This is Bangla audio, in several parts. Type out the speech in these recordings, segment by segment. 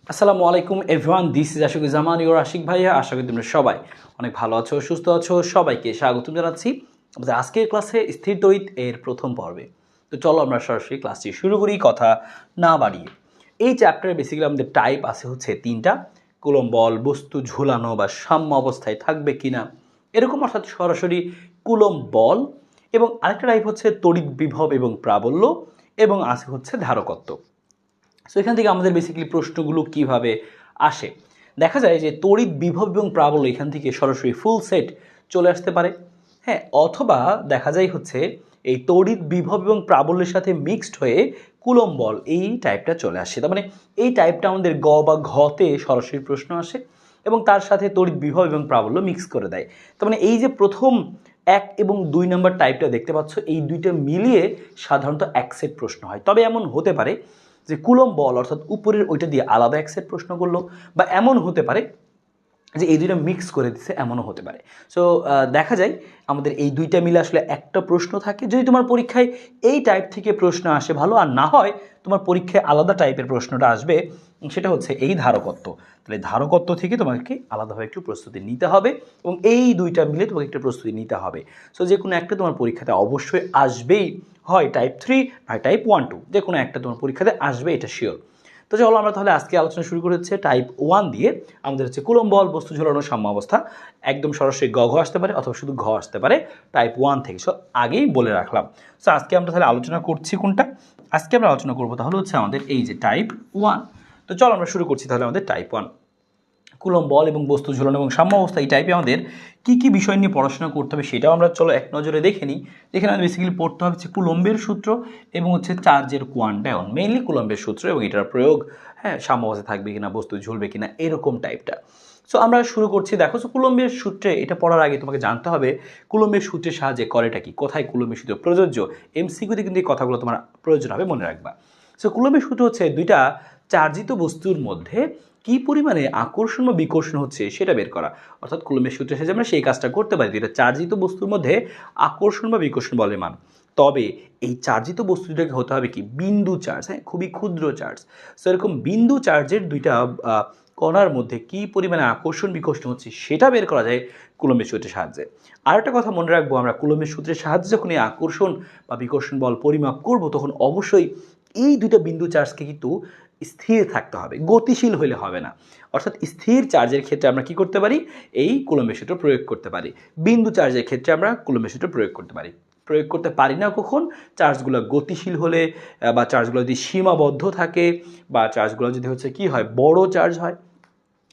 আসসালামু আলাইকুম everyone, this is Ashikuzzaman your Ashik ভাইয়া। আশা করি তোমরা সবাই অনেক ভালো আছো, সুস্থ আছো। সবাইকে স্বাগতম জানাচ্ছি আমাদের আজকের ক্লাসে স্থির তড়িৎ এর প্রথম পর্বে। তো চলো আমরা সরাসরি ক্লাসটি শুরু করি কথা না বাড়িয়ে। এই চ্যাপ্টারে বেসিক্যালি আমাদের টাইপ আছে হচ্ছে তিনটা: কুলম্ব বল, বস্তু ঝুলানো বা সাম্য অবস্থায় থাকবে কিনা এরকম, অর্থাৎ সরাসরি কুলম্ব বল। এবং আরেকটা টাইপ হচ্ছে তড়িৎ বিভব এবং প্রাবল্য, এবং আছে হচ্ছে ধারকত্ব। সো এখান থেকে আমাদের বেসিক্যালি প্রশ্নগুলো কিভাবে আসে, দেখা যায় যে তড়িৎ বিভব এবং প্রাবল্য এখান থেকে সরাসরি ফুল সেট চলে আসতে পারে। হ্যাঁ, অথবা দেখা যায় হচ্ছে এই তড়িৎ বিভব এবং প্রাবল্যের সাথে মিক্সড হয়ে কুলম্ব বল এই টাইপটা চলে আসে। তার মানে এই টাইপটা আমাদের গ বা ঘতে সরাসরি প্রশ্ন আসে এবং তার সাথে তড়িৎ বিভব এবং প্রাবল্য মিক্স করে দেয়। তার মানে এই যে প্রথম 1 এবং 2 নম্বর টাইপটা দেখতে পাচ্ছ, এই দুইটা মিলিয়ে সাধারণত এক সেট প্রশ্ন হয়। তবে এমন হতে পারে যে কুলম্ব বল অর্থাৎ উপরের ওইটা দিয়ে আলাদা এক সেট প্রশ্ন করলো, বা এমন হতে পারে যে এই দুইটা মিক্স করে দিচ্ছে, এমনও হতে পারে। সো দেখা যায় আমাদের এই দুইটা মিলে আসলে একটা প্রশ্ন থাকে। যদি তোমার পরীক্ষায় এই টাইপ থেকে প্রশ্ন আসে ভালো, আর না হয় তোমার পরীক্ষায় আলাদা টাইপের প্রশ্নটা আসবে, সেটা হচ্ছে এই ধারকত্ব। তাহলে ধারকত্ব থেকে তোমাকে আলাদাভাবে একটু প্রস্তুতি নিতে হবে এবং এই দুইটা মিলে তোমাকে একটু প্রস্তুতি নিতে হবে। সো যে কোনো একটা তোমার পরীক্ষাতে অবশ্যই আসবেই, হয় টাইপ 3 নয় টাইপ 1-2, যে কোনো একটা তোমার পরীক্ষাতে আসবে, এটা শিওর। তো চলো আমরা তাহলে আজকে আলোচনা শুরু করে হচ্ছে টাইপ 1 দিয়ে। আমাদের হচ্ছে কুলম্ব বল, বস্তু ঝুলানোর সাম্য অবস্থা। একদম সরাসরি গ ঘ আসতে পারে অথবা শুধু ঘ আসতে পারে টাইপ 1 থেকে। সো আগেই বলে রাখলাম। সো আজকে আমরা তাহলে আলোচনা করছি কোনটা? আজকে আমরা আলোচনা করবো তাহলে হচ্ছে আমাদের এই যে টাইপ 1। তো চলো আমরা শুরু করছি তাহলে আমাদের টাইপ 1। কুলম্ব বল এবং বস্তু ঝুলানো এবং সাম্য অবস্থা, এই টাইপে আমাদের কী কী বিষয় নিয়ে পড়াশোনা করতে হবে সেটাও আমরা চলো এক নজরে দেখে নিই। যেখানে আমাদের বেসিক্যালি পড়তে হবে হচ্ছে কুলম্বের সূত্র এবং হচ্ছে চার্জের কোয়ান্টায়ন, মেইনলি কুলম্বের সূত্র এবং এটার প্রয়োগ। হ্যাঁ, সাম্য অবস্থায় থাকবে কিনা, বস্তু ঝুলবে কিনা, এরকম টাইপটা। সো আমরা শুরু করছি। দেখো, সো কুলম্বের সূত্রে এটা পড়ার আগে তোমাকে জানতে হবে কুলম্বের সূত্রের সাহায্যে করেটা কি, কোথায় কুলম্বের সূত্র প্রযোজ্য। এমসিকিউতে কিন্তু এই কথাগুলো তোমার প্রয়োজন হবে, মনে রাখবা। সো কুলম্বের সূত্র হচ্ছে দুইটা চার্জিত বস্তুর মধ্যে কী পরিমাণে আকর্ষণ বা বিকর্ষণ হচ্ছে সেটা বের করা। অর্থাৎ কুলম্বের সূত্রের সাহায্যে আমরা সেই কাজটা করতে পারি, যেটা চার্জিত বস্তুর মধ্যে আকর্ষণ বা বিকর্ষণ বলের মান। তবে এই চার্জিত বস্তুটাকে হতে হবে কি বিন্দু চার্জ, হ্যাঁ, খুবই ক্ষুদ্র চার্জ। সো এরকম বিন্দু চার্জের দুইটা কণার মধ্যে কী পরিমাণে আকর্ষণ বিকর্ষণ হচ্ছে সেটা বের করা যায় কুলম্বের সূত্রের সাহায্যে। আর একটা কথা মনে রাখবো, আমরা কুলম্বের সূত্রের সাহায্যে যখন এই আকর্ষণ বা বিকর্ষণ বল পরিমাপ করব, তখন অবশ্যই এই দুইটা বিন্দু চার্জকে কিন্তু স্থির থাকতে হবে, গতিশীল হইলে হবে না। অর্থাৎ স্থির চার্জের ক্ষেত্রে আমরা কি করতে পারি, এই কুলম্বের সূত্র প্রয়োগ করতে পারি। বিন্দু চার্জের ক্ষেত্রে আমরা কুলম্বের সূত্র প্রয়োগ করতে পারি। প্রয়োগ করতে পারি না কখন? চার্জগুলো গতিশীল হলে, বা চার্জগুলো যদি সীমাবদ্ধ থাকে, বা চার্জগুলো যদি হচ্ছে কি হয়, বড় চার্জ হয়।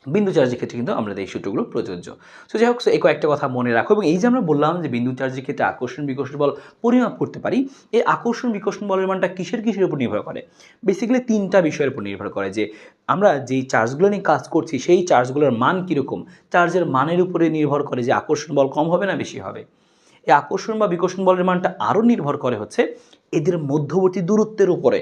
বিন্দু চার্জের ক্ষেত্রে কিন্তু আমরা এই সূত্রগুলো প্রযোজ্য। সো যাই হোক, এই কয়েকটা কথা মনে রাখো। এবং এই যে আমরা বললাম যে বিন্দু চার্জের ক্ষেত্রে আকর্ষণ বিকর্ষণ বল পরিমাপ করতে পারি, এই আকর্ষণ বিকর্ষণ বলের মানটা কিসের উপর নির্ভর করে? বেসিক্যালি তিনটা বিষয়ের উপর নির্ভর করে। যে আমরা যেই চার্জগুলো নিয়ে কাজ করছি সেই চার্জগুলোর মান কীরকম, চার্জের মানের উপরে নির্ভর করে যে আকর্ষণ বল কম হবে না বেশি হবে। এই আকর্ষণ বা বিকর্ষণ বলের মানটা আরও নির্ভর করে হচ্ছে এদের মধ্যবর্তী দূরত্বের উপরে,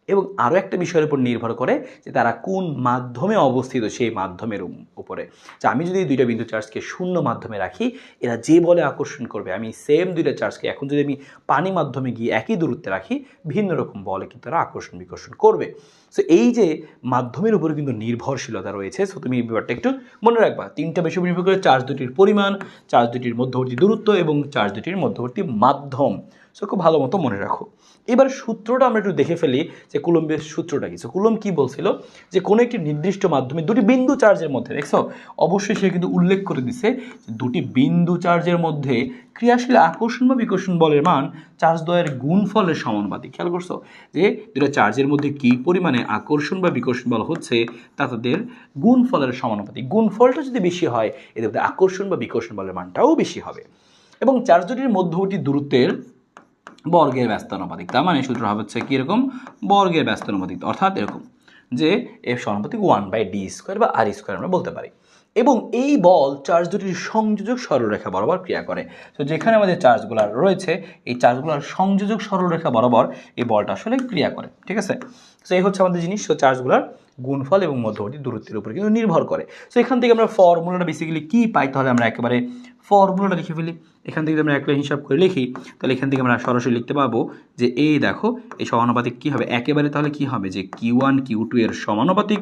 এবং আরও একটা বিষয়ের উপর নির্ভর করে যে তারা কোন মাধ্যমে অবস্থিত সেই মাধ্যমের উপরে। যে আমি যদি দুইটা বিন্দু চার্জকে শূন্য মাধ্যমে রাখি, এরা যে বলে আকর্ষণ করবে, আমি সেম দুইটা চার্জকে এখন যদি আমি পানি মাধ্যমে গিয়ে একই দূরত্বে রাখি, ভিন্ন রকম বলে কিন্তু তারা আকর্ষণ বিকর্ষণ করবে। সো এই যে মাধ্যমের উপরে কিন্তু নির্ভরশীলতা রয়েছে। সো তুমি এই ব্যাপারটা একটু মনে রাখবা। তিনটা বিষয় নির্ভর করে: চার্জ দুটির পরিমাণ, চার্জ দুটির মধ্যবর্তী দূরত্ব এবং চার্জ দুটির মধ্যবর্তী মাধ্যম। সো খুব ভালো মতো মনে রাখো। এবার সূত্রটা আমরা একটু দেখে ফেলি যে কুলম্বের সূত্রটা কি। কুলম্ব কি বলছিল যে কোনো একটি নির্দিষ্ট মাধ্যমে দুটি বিন্দু চার্জের মধ্যে, দেখছো অবশ্যই সে কিন্তু উল্লেখ করে দিছে যে দুটি বিন্দু চার্জের মধ্যে ক্রিয়াশীল আকর্ষণ বা বিকর্ষণ বলের মান চার্জ দ্বয়ের গুণফলের সমানুপাতিক। খেয়াল করছো যে দুটা চার্জের মধ্যে কী পরিমাণে আকর্ষণ বা বিকর্ষণ বল হচ্ছে তা তাদের গুণফলের সমানুপাতিক। গুণফলটা যদি বেশি হয়, এদের মধ্যে আকর্ষণ বা বিকর্ষণ বলের মানটাও বেশি হবে। এবং চার্জ দুটির মধ্যবর্তী দূরত্বের বর্গের ব্যস্তানুপাতিক। তার মানে সূত্র হবে হচ্ছে কীরকম, বর্গের ব্যস্তানুপাতিক। অর্থাৎ এরকম যে এফ সমানুপাতিক 1/d² বা r² আমরা বলতে পারি। এবং এই বল চার্জ দুটির সংযোজক সরলরেখা বরাবর ক্রিয়া করে। তো যেখানে আমাদের চার্জগুলো রয়েছে, এই চার্জগুলোর সংযোজক সরলরেখা বরাবর এই বলটা আসলে ক্রিয়া করে। ঠিক আছে, তো এই হচ্ছে আমাদের জিনিস। তো চার্জগুলোর গুণফল এবং মধ্যবর্তী দূরত্বের উপরে কিন্তু নির্ভর করে। সো এখান থেকে আমরা ফর্মুলাটা বেসিক্যালি কী পাই, তাহলে আমরা একেবারে ফর্মুলাটা লিখে ফেলি। এখান থেকে আমরা একটা হিসাব করে লিখি, তাহলে এখান থেকে আমরা সরাসরি লিখতে পারবো যে এই দেখো এই সমানুপাতিক কী হবে, একেবারে তাহলে কী হবে যে Q1 Q2 এর সমানুপাতিক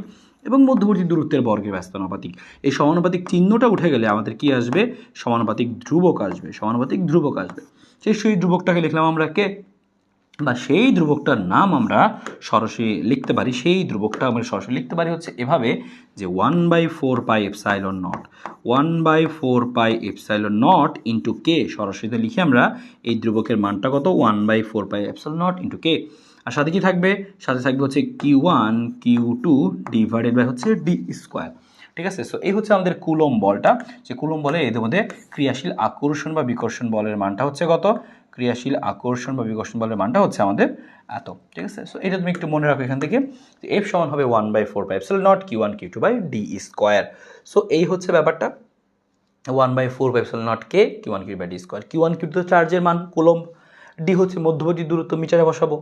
এবং মধ্যবর্তী দূরত্বের বর্গের ব্যস্তানুপাতিক। এই সমানুপাতিক চিহ্নটা উঠে গেলে আমাদের কি আসবে, সমানুপাতিক ধ্রুবক আসবে, সমানুপাতিক ধ্রুবক আসবে। সেই ধ্রুবকটাকে লিখলাম আমরা কে, বা সেই ধ্রুবকটার নাম আমরা সরাসরি লিখতে পারি, সেই ধ্রুবকটা আমরা সরাসরি লিখতে পারি হচ্ছে এভাবে যে 1/4 pi epsilon naught, 1/4 pi epsilon naught into K, সরাসরিতে লিখে আমরা এই ধ্রুবকের মানটা কত, 1/4 pi epsilon naught into K. আর সাথে কি থাকবে, সাথে থাকবে হচ্ছে Q1 Q2 ডিভাইডেড বাই হচ্ছে ডি স্কোয়ার। ঠিক আছে, সো এই হচ্ছে আমাদের কুলম্ব বলটা, যে কুলম্ব বলে এদের মধ্যে ক্রিয়াশীল আকর্ষণ বা বিকর্ষণ বলের মানটা হচ্ছে কত, ক্রিয়াশীল আকর্ষণ বা বিকর্ষণ বলের মানটা হচ্ছে আমাদের এত। ঠিক আছে, সো এটা তুমি একটু মনে রাখো এখান থেকে, এফ সমান হবে 1/4 pi epsilon naught Q1 Q2 by D square. So এই হচ্ছে ব্যাপারটা, 1/4 পাই এপসাইলন নট কে Q1 Q2 by D square. Q1 Q2 তো চার্জের মান কুলম্ব, ডি হচ্ছে মধ্যবর্তী দূরত্ব, মিটারে বসাবো।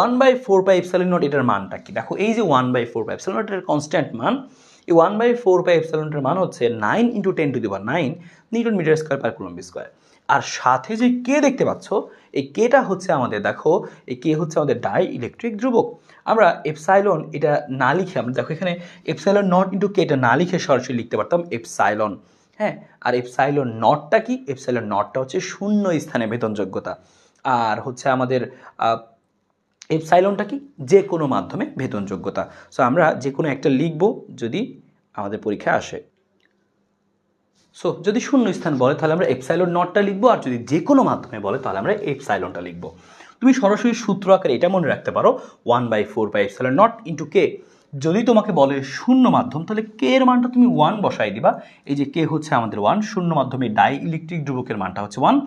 1/4 পাই এপসাইলন নট এটার মানটা কি, দেখো এই যে 1/4 পাই এপসাইলন নট এর কনস্ট্যান্ট মান, এই 1/4 পাই এপসাইলন নটের মান হচ্ছে 9 × 10⁹ newton metre square per coulomb square. আর সাথে যে কে দেখতে পাচ্ছ, এই কেটা হচ্ছে আমাদের, দেখো এই কে হচ্ছে আমাদের ডাই ইলেকট্রিক ধ্রুবক। আমরা এপসাইলন এটা না লিখে, আমরা দেখো এখানে এপসাইলন নট ইন্টু কে এটা না লিখে সরাসরি লিখতে পারতাম এপসাইলন। হ্যাঁ, আর এপসাইলন নটটা কি, এপসাইলন নটটা হচ্ছে শূন্য স্থানে ভেদনযোগ্যতা, আর হচ্ছে আমাদের এপসাইলনটা কি, যে কোনো মাধ্যমে ভেদনযোগ্যতা। সো আমরা যে কোনো একটা লিখব যদি আমাদের পরীক্ষায় আসে। সো যদি শূন্য স্থান বলে তাহলে আমরা এপসাইলন নটটা লিখবো, আর যদি যে কোনো মাধ্যমে বলে তাহলে আমরা এপসাইলনটা লিখবো। তুমি সরাসরি সূত্র আকারে এটা মনে রাখতে পারো, 1/4 পাই এপসাইলন নট ইন্টু কে। যদি তোমাকে বলে শূন্য মাধ্যম, তাহলে কে এর মানটা তুমি 1 বসাই দিবা। এই যে কে হচ্ছে আমাদের 1, শূন্য মাধ্যমে ডাই ইলেকট্রিক ধ্রুবকের মানটা হচ্ছে 1,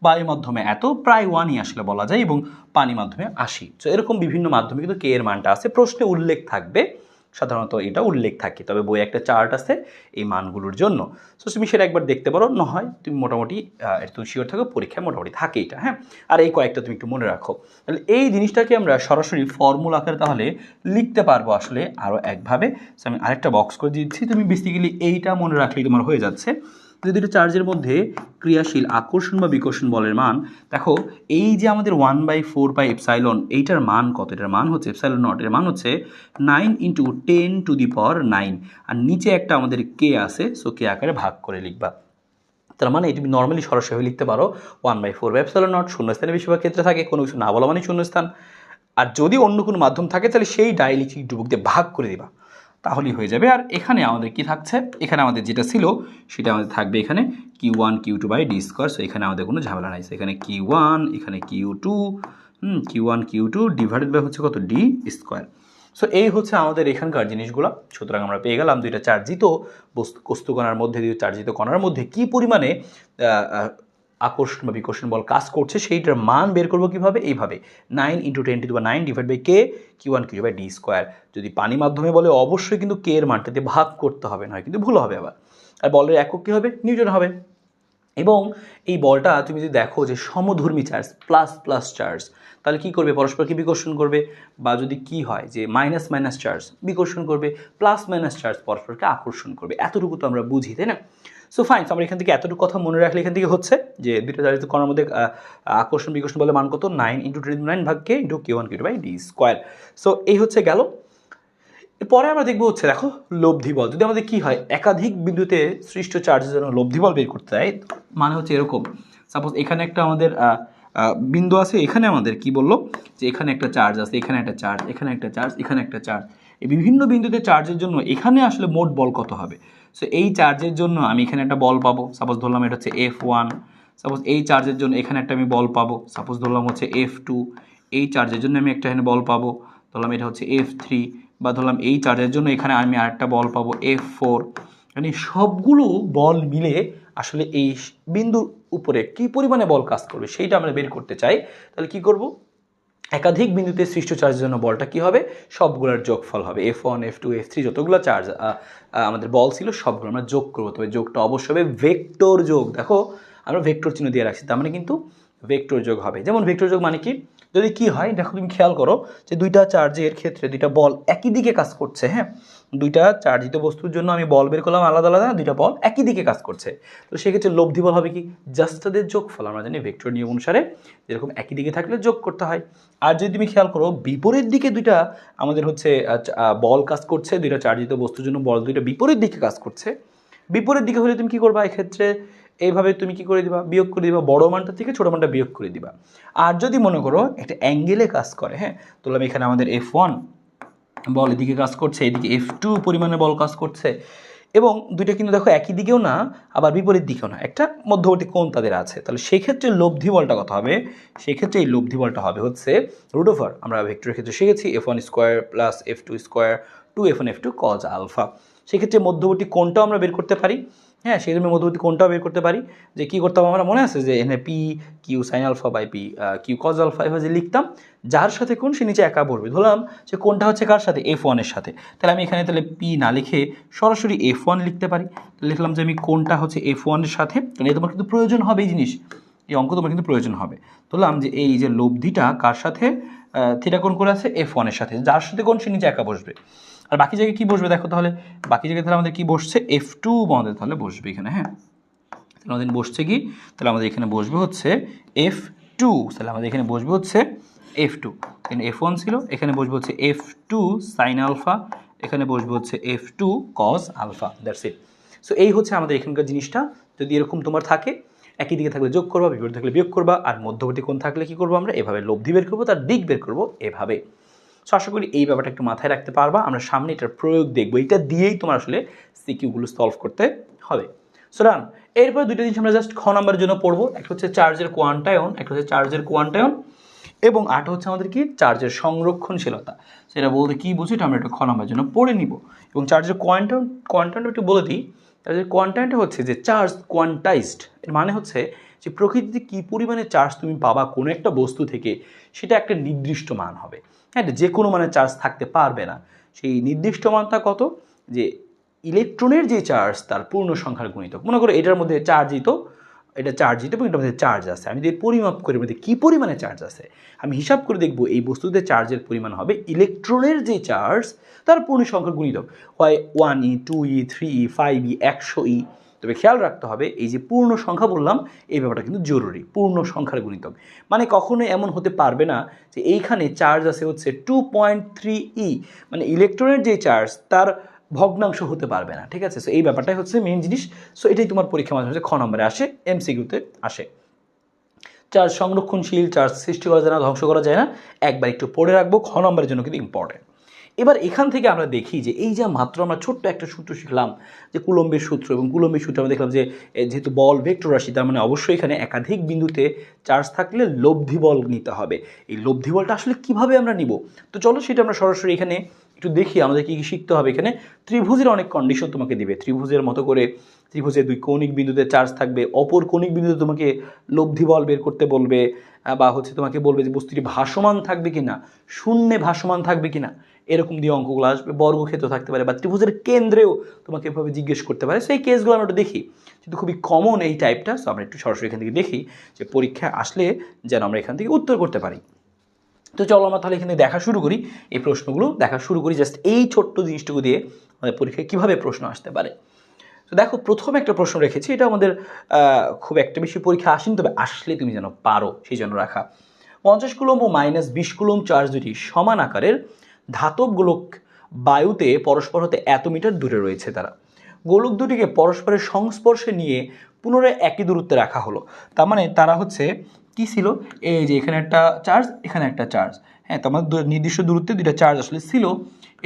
বায়ু মাধ্যমে এত, প্রায় 1ই আসলে বলা যায়, এবং পানি মাধ্যমে 80। তো এরকম বিভিন্ন মাধ্যমে কিন্তু কে এর মানটা আছে, প্রশ্নে উল্লেখ থাকবে, সাধারণত এটা উল্লেখ থাকে, তবে বই একটা চার্ট আছে এই মানগুলোর জন্য। সো তুমি সেটা একবার দেখতে পারো, না হয় তুমি মোটামুটি তুমি শিওর থাকো পরীক্ষায় মোটামুটি থাকে এটা। হ্যাঁ, আর এই কয়েকটা তুমি একটু মনে রাখো। তাহলে এই জিনিসটাকে আমরা সরাসরি ফর্মুলা আকারে তাহলে লিখতে পারবো আসলে আরও একভাবে। সো আমি আরেকটা বক্স করে দিচ্ছি, তুমি বেসিক্যালি এইটা মনে রাখলেই তোমার হয়ে যাচ্ছে। যদি দুটো চার্জের মধ্যে ক্রিয়াশীল আকর্ষণ বা বিকর্ষণ বলের মান, দেখো এই যে আমাদের 1/4 পাই এপসাইলন, এইটার মান কত, এটার মান হচ্ছে এপসাইলন নট, এর মান হচ্ছে 9 × 10⁹, আর নিচে একটা আমাদের কে আছে, সো কে আকারে ভাগ করে লিখবা। তার মানে তুমি নর্মালি সরাসরি লিখতে পারো 1/4 পাই এপসাইলন নট, শূন্য স্থানে বেশিরভাগ ক্ষেত্রে থাকে, কোনো কিছু না বলা মানে শূন্য স্থান, আর যদি অন্য কোনো মাধ্যম থাকে তাহলে সেই ডাইইলেকট্রিক ধ্রুবক দিয়ে ভাগ করে দিবা, তাহলেই হয়ে যাবে। আর এখানে আমাদের কি থাকছে, এখানে আমাদের যেটা ছিল সেটা আমাদের থাকবে এখানে Q1 Q2 by D square. So এখানে আমাদের কোনো ঝামেলা নাই, এখানে Q1 এখানে Q2, Q1 Q2 divided by হচ্ছে কত, ডি স্কোয়ার। সো এই হচ্ছে আমাদের এখানকার জিনিসগুলো। সুতরাং আমরা পেয়ে গেলাম দুইটা চার্জিত বস্তু কণার মধ্যে, দুই চার্জিত কণার মধ্যে কী পরিমাণে আকর্ষণ বা বিকর্ষণ বল কাজ করছে, সেইটার মান বের করবো কীভাবে, এইভাবে 9 × 10⁹ divide by K Q1 Q2 by D square. যদি পানি মাধ্যমে বলে অবশ্যই কিন্তু কে এর মানটাতে ভাগ করতে হবে, নয় কিন্তু ভুল হবে আবার। আর বলের একক কী হবে, নিউটন হবে। এবং এই বলটা তুমি যদি দেখো যে সমধর্মী চার্জ, প্লাস প্লাস চার্জ, তাহলে কী করবে, পরস্পরকে বিকর্ষণ করবে, বা যদি কি হয় যে মাইনাস মাইনাস চার্জ বিকর্ষণ করবে, প্লাস মাইনাস চার্জ পরস্পরকে আকর্ষণ করবে। এতটুকু তো আমরা বুঝি, তাই না? সো ফাইন, আমরা এখান থেকে এতটুকু কথা মনে রাখলে এখান থেকে হচ্ছে যে দুটো চার্জিত কণার মধ্যে আকর্ষণ বিকর্ষণ বলে মান কত, 9 × 10⁹ ভাগ K into Q1 Q2 by D square. So এই হচ্ছে গেল। এরপরে আমরা দেখবো হচ্ছে, দেখো লব্ধি বল। যদি আমাদের কি হয়, একাধিক বিন্দুতে সৃষ্ট চার্জের জন্য লব্ধি বল বের করতে হয়, মানে হচ্ছে এরকম, সাপোজ এখানে একটা আমাদের বিন্দু আছে, এখানে আমাদের কি বললো যে এখানে একটা চার্জ আছে, এখানে একটা চার্জ, এখানে একটা চার্জ, এখানে একটা চার্জ, এই বিভিন্ন বিন্দুতে চার্জের জন্য এখানে আসলে মোট বল কত হবে। সো এই চার্জের জন্য আমি এখানে একটা বল পাবো, সাপোজ ধরলাম এটা হচ্ছে F1। সাপোজ এই চার্জের জন্য এখানে একটা আমি বল পাবো, সাপোজ ধরলাম হচ্ছে F2। এই চার্জের জন্য আমি একটা এখানে বল পাবো, ধরলাম এটা হচ্ছে F3, বা ধরলাম এই চার্জের জন্য এখানে আমি আরেকটা বল পাবো F4। মানে সবগুলো বল মিলে আসলে এই বিন্দুর উপরে কী পরিমাণে বল কাজ করবে সেইটা আমরা বের করতে চাই। তাহলে কি করব, একাধিক বিন্দুতে সৃষ্ট চার্জের জন্য বলটা কি হবে, সবগুলোর যোগফল হবে। F1 F2 F3 যতগুলো চার্জ আমাদের বল ছিল সবগুলো আমরা যোগ করবো, তবে যোগটা অবশ্যই হবে ভেক্টর যোগ। দেখো আমরা ভেক্টর চিহ্ন দিয়ে রাখছি, তার মানে কিন্তু ভেক্টর যোগ হবে। যেমন ভেক্টর যোগ মানে কি, যদি কি হয় দেখো, তুমি খেয়াল করো যে দুইটা চার্জের ক্ষেত্রে দুইটা বল একই দিকে কাজ করছে, হ্যাঁ, দুইটা চার্জিত বস্তুর জন্য আমি বল বের করলাম আলাদা আলাদা, দুইটা বল একই দিকে কাজ করছে। তো সেক্ষেত্রে লব্ধি বল হবে কি, জাস্ট তাদের যোগফল। আমরা জানি ভেক্টর নিয়ম অনুসারে যেরকম একই দিকে থাকলে যোগ করতে হয়। আর যদি তুমি খেয়াল করো বিপরীত দিকে দুইটা আমাদের হচ্ছে বল কাজ করছে, দুইটা চার্জিত বস্তুর জন্য বল দুইটা বিপরীত দিকে কাজ করছে, বিপরীত দিকে হলে তুমি কি করবা, এক্ষেত্রে এইভাবে তুমি কি করে দিবা, বিয়োগ করে দিবা, বড় মানটা থেকে ছোটো মানটা বিয়োগ করে দিবা। আর যদি মনে করো একটা অ্যাঙ্গেলে কাজ করে, হ্যাঁ, তাহলে এখানে আমাদের F1 বল এদিকে কাজ করছে, এদিকে F2 পরিমাণে বল কাজ করছে, এবং দুইটা কিন্তু দেখো একই দিকেও না আবার বিপরীত দিকেও না, একটা মধ্যবর্তী কোণ তাদের আছে। তাহলে সেক্ষেত্রে লব্ধি বলটা কত হবে, সেক্ষেত্রে এই লব্ধি বলটা হবে হচ্ছে রুট ওভার, আমরা ভেক্টরের ক্ষেত্রে শিখেছি F1 square plus F2 square 2F1 F2 cos alpha. সেক্ষেত্রে মধ্যবর্তী কোণটাও আমরা বের করতে পারি, হ্যাঁ, সেই জন্য মধ্যবর্তী কোণটাও বের করতে পারি। যে কী করতাম আমরা, মনে আছে যে এখানে P Q sine alpha by P Q cos alpha এভাবে যে লিখতাম, যার সাথে কোণ সে নিচে একা পড়বে। ধরলাম যে কোণটা হচ্ছে কার সাথে, F1 এর সাথে, তাহলে আমি এখানে তাহলে পি না লিখে সরাসরি F1 লিখতে পারি। লিখলাম যে আমি কোণটা হচ্ছে F1 এর সাথে, তাহলে তোমার কিন্তু প্রয়োজন হবে এই জিনিস, এই অঙ্ক তোমার কিন্তু প্রয়োজন হবে। ধরলাম যে এই যে লব্ধিটা কার সাথে, থিটা কোণ করে আছে F1 এর সাথে, যার সাথে কোণ সে নিচে একা বসবে। আর বাকি জায়গায় কী বসবে দেখো, তাহলে বাকি জায়গায় তাহলে আমাদের কী বসছে, F2 আমাদের তাহলে বসবে এখানে, হ্যাঁ, তাহলে আমাদের বসছে কি, তাহলে আমাদের এখানে বসবে হচ্ছে F2, তাহলে আমাদের এখানে বসবে হচ্ছে F2, এখানে F1 ছিল, এখানে বসবে হচ্ছে F2 সাইন আলফা, এখানে বসবে হচ্ছে F2 cos alpha, that's it. So এই হচ্ছে আমাদের এখানকার জিনিসটা। যদি এরকম তোমার থাকে, একই দিকে থাকলে যোগ করবা, বিপরীত থাকলে বিয়োগ করবা, আর মধ্যবর্তী কোণ থাকলে কী করবো আমরা, এভাবে লব্ধি বের করবো, তার দিক বের করবো এভাবে। সো আশা করি এই ব্যাপারটা একটু মাথায় রাখতে পারবা। আমরা সামনে এটার প্রয়োগ দেখবো, এটা দিয়েই তোমার আসলে সিকিউগুলো সলভ করতে হবে। সো রান, এরপরে দুইটা জিনিস আমরা জাস্ট খ নাম্বারের জন্য পড়বো, একটা হচ্ছে চার্জের কোয়ান্টায়ন, একটা হচ্ছে চার্জের কোয়ান্টায়ন, এবং আরটা হচ্ছে আমাদের কি, চার্জের সংরক্ষণশীলতা। সেটা বলতে কী বুঝি, এটা আমরা একটু খ নাম্বারের জন্য পড়ে নিব। এবং চার্জের কোয়ান্টায়নটা একটু বলে দিই। চার্জের কোয়ান্টায়নটা হচ্ছে যে চার্জ কোয়ান্টাইজড, এর মানে হচ্ছে যে প্রকৃতিতে কী পরিমাণে চার্জ তুমি পাবা কোনো একটা বস্তু থেকে, সেটা একটা নির্দিষ্ট মান হবে, হ্যাঁ, যে কোনো মানে চার্জ থাকতে পারবে না। সেই নির্দিষ্ট মানটা কত, যে ইলেকট্রনের যে চার্জ তার পূর্ণ সংখ্যার গুণিতক। মনে করো এটার মধ্যে চার্জিত, এটা চার্জিত এবং এটার মধ্যে চার্জ আছে, আমি যদি পরিমাপ করি মধ্যে কী পরিমাণে চার্জ আছে, আমি হিসাব করে দেখব এই বস্তুতে চার্জের পরিমাণ হবে ইলেকট্রনের যে চার্জ তার পূর্ণ সংখ্যার গুণিতক, হয় 1E 2E 3E 5E 100E। তবে খেয়াল রাখতে হবে এই যে পূর্ণ সংখ্যা বললাম, এই ব্যাপারটা কিন্তু জরুরি, পূর্ণ সংখ্যার গুণিতক। মানে কখনোই এমন হতে পারবে না যে এইখানে চার্জ আছে হচ্ছে 2.3E, মানে ইলেকট্রনের যে চার্জ তার ভগ্নাংশ হতে পারবে না, ঠিক আছে। সো এই ব্যাপারটাই হচ্ছে মেইন জিনিস। সো এটাই তোমার পরীক্ষা মাঝে মাঝে খ নম্বরে আসে, MCQতে আসে। চার্জ সংরক্ষণশীল, চার্জ সৃষ্টি করা যায় না, ধ্বংস করা যায় না, একবার একটু পড়ে রাখবো, খ নম্বরের জন্য কিন্তু ইম্পর্টেন্ট। এবার এখান থেকে আমরা দেখি যে এই যে মাত্র আমরা ছোট্ট একটা সূত্র শিখলাম যে কুলম্বের সূত্র, এবং কুলম্বের সূত্র আমরা দেখলাম যে যেহেতু বল ভেক্টর রাশি, তার মানে অবশ্যই এখানে একাধিক বিন্দুতে চার্জ থাকলে লব্ধি বল নিতে হবে। এই লব্ধি বলটা আসলে কিভাবে আমরা নিব, তো চলো সেটা আমরা সরাসরি এখানে একটু দেখি আমাদের কী কী শিখতে হবে। এখানে ত্রিভুজের অনেক কন্ডিশন তোমাকে দিবে, ত্রিভুজের মতো করে ত্রিভুজে দুই কৌণিক বিন্দুতে চার্জ থাকবে, অপর কৌণিক বিন্দুতে তোমাকে লব্ধি বল বের করতে বলবে, বা হচ্ছে তোমাকে বলবে যে বস্তুটি ভাসমান থাকবে কিনা, শূন্যে ভাসমান থাকবে কিনা, এরকম দিয়ে অঙ্কগুলো আসবে। বর্গক্ষেত্র থাকতে পারে, বা ত্রিভুজের কেন্দ্রেও তোমাকে এভাবে জিজ্ঞেস করতে পারে। সেই কেসগুলো আমরা একটু দেখি, কিন্তু খুবই কমন এই টাইপটা। সো আমরা একটু সরাসরি এখান থেকে দেখি যে পরীক্ষায় আসলে যেন আমরা এখান থেকে উত্তর করতে পারি। তো চলো আমরা তাহলে এখানে দেখা শুরু করি, এই প্রশ্নগুলো দেখা শুরু করি, জাস্ট এই ছোট্ট জিনিসটুকু দিয়ে আমাদের পরীক্ষায় কীভাবে প্রশ্ন আসতে পারে। তো দেখো প্রথম একটা প্রশ্ন রেখেছি, এটা আমাদের খুব একটা বেশি পরীক্ষা আসেনি, তবে আসলে তুমি যেন পারো সেই জন্য রাখা। 50 কুলম্ব ও -20 কুলম্ব চার্জ দুটি সমান আকারের ধাতব গোলক বায়ুতে পরস্পর হতে এত মিটার দূরে রয়েছে। তারা গোলক দুটিকে পরস্পরের সংস্পর্শে নিয়ে পুনরায় একই দূরত্বে রাখা হলো। তার মানে তারা হচ্ছে কী ছিল, এই যে এখানে একটা চার্জ, এখানে একটা চার্জ, হ্যাঁ, তো আমাদের নির্দিষ্ট দূরত্বে দুইটা চার্জ আসলে ছিল।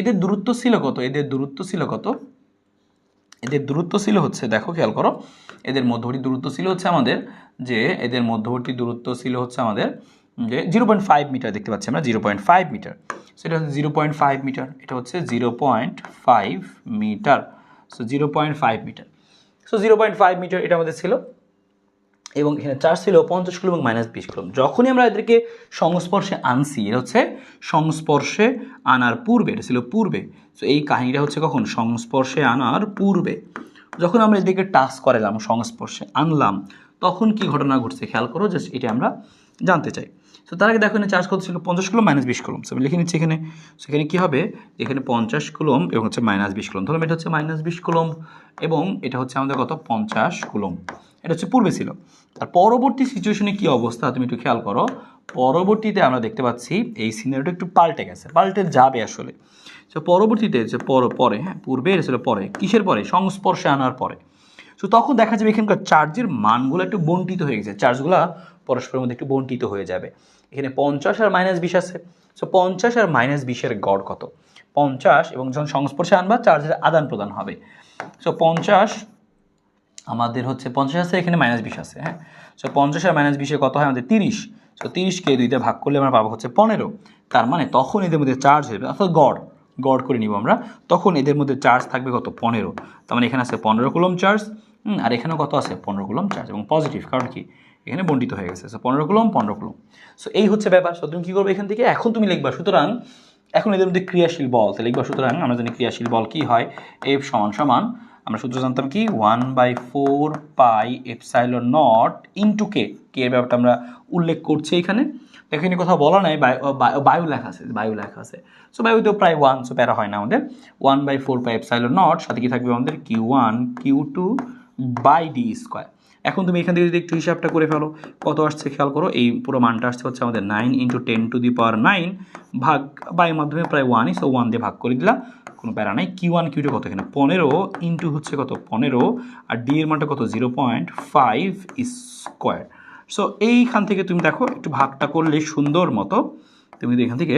এদের দূরত্ব ছিল কত, এদের দূরত্ব ছিল কত, এদের দূরত্ব ছিল হচ্ছে, দেখো খেয়াল করো, এদের মধ্যবর্তী দূরত্ব ছিল হচ্ছে আমাদের, যে এদের মধ্যবর্তী দূরত্ব ছিল হচ্ছে আমাদের যে 0.5 মিটার, দেখতে পাচ্ছি আমরা 0.5 মিটার। সেটা হচ্ছে 0.5 মিটার, এটা হচ্ছে 0.5 metre. So 0.5 metre, so 0.5 metre এটা আমাদের ছিল, এবং এখানে চার্জ ছিল 50 কুলম্ব এবং -20 কুলম্ব। যখনই আমরা এদেরকে সংস্পর্শে আনছি, এটা হচ্ছে সংস্পর্শে আনার পূর্বে, এটা ছিল পূর্বে। সো এই কাহিনীটা হচ্ছে কখন, সংস্পর্শে আনার পূর্বে। যখন আমরা এদেরকে টাচ করালাম, সংস্পর্শে আনলাম, তখন কি ঘটনা ঘটছে খেয়াল করো, জাস্ট এটা আমরা জানতে চাই। তো তার আগে দেখো এখানে চার্জ কত ছিল 50 কুলম মাইনাস 20 কুলম। আমি লিখে নিচ্ছি এখানে। সেখানে কী হবে, এখানে 50 কুলম এবং হচ্ছে মাইনাস 20 কুলম। ধরুন এটা হচ্ছে মাইনাস 20 কুলম এবং এটা হচ্ছে আমাদের কত 50 কুলম। এটা হচ্ছে পূর্বে ছিল। আর পরবর্তী সিচুয়েশনে কী অবস্থা তুমি একটু খেয়াল করো। পরবর্তীতে আমরা দেখতে পাচ্ছি এই সিনারিওটা একটু পাল্টে গেছে, পাল্টে যাবে আসলে। তো পরবর্তীতে যে পরে হ্যাঁ পূর্বে এসেছিল পরে, কিসের পরে, সংস্পর্শে আনার পরে। তো তখন দেখা যাবে এখানকার চার্জের মানগুলো একটু বন্টিত হয়ে গেছে, চার্জগুলো পরস্পরের মধ্যে একটু বন্টিত হয়ে যাবে। এখানে 50 আর মাইনাস 20 আছে। সো 50 আর মাইনাস 20-এর গড় কত, 50 এবং যখন সংস্পর্শে আনবা চার্জের আদান প্রদান হবে। সো 50 আমাদের হচ্ছে 50 আছে, এখানে মাইনাস 20 আছে। হ্যাঁ, সো 50 আর মাইনাস 20-এ কত হয় আমাদের 30। সো 30কে 2 ভাগ করলে আমরা পাবো হচ্ছে 15। তার মানে তখন এদের মধ্যে চার্জ হবে, অর্থাৎ গড় করে নিব আমরা, তখন এদের মধ্যে চার্জ থাকবে কত 15। তার মানে এখানে আছে 15 কুলম চার্জ, আর এখানেও কত আছে 15 কুলম চার্জ এবং পজিটিভ, কারণ কি এখানে বন্টিত হয়ে গেছে। So 15 coulomb 15 coulomb. সো এই হচ্ছে ব্যাপার। সো তুমি কী করবে এখান থেকে, এখন তুমি লিখবা, সুতরাং এখন এদের মধ্যে ক্রিয়াশীল বল তাহলে লিখবা। সুতরাং আমরা জানি ক্রিয়াশীল বল কি হয়, এফ সমান সমান, আমরা সূত্র জানতাম কি 1/4 পাই এপসাইলন নট ইন্টু কে। কে এর ব্যাপারটা আমরা উল্লেখ করছি এখানে, এখানে কোথাও বলা নাই, বায়ু লেখা আছে। সো বায়ুতেও প্রায় 1, সো প্যারা হয় না আমাদের। 1/4 পাই এপসাইলন নট, সাথে কি থাকবে আমাদের Q1 Q2 by D square. এখন তুমি এখান থেকে যদি একটু হিসাবটা করে ফেলো কত আসছে খেয়াল করো, এই পুরো মানটা আসছে হচ্ছে আমাদের 9 × 10⁹ ভাগ বায়ুর মাধ্যমে প্রায় 1, সো 1 দিয়ে ভাগ করে দিলা, কোনো প্যারা নাই। Q1 Q2 কত এখানে 15 ইন্টু হচ্ছে কত 15, আর ডি এর মানটা কত 0.5 স্কোয়ার। সো এইখান থেকে তুমি দেখো একটু ভাগটা করলে সুন্দর মতো তুমি এখান থেকে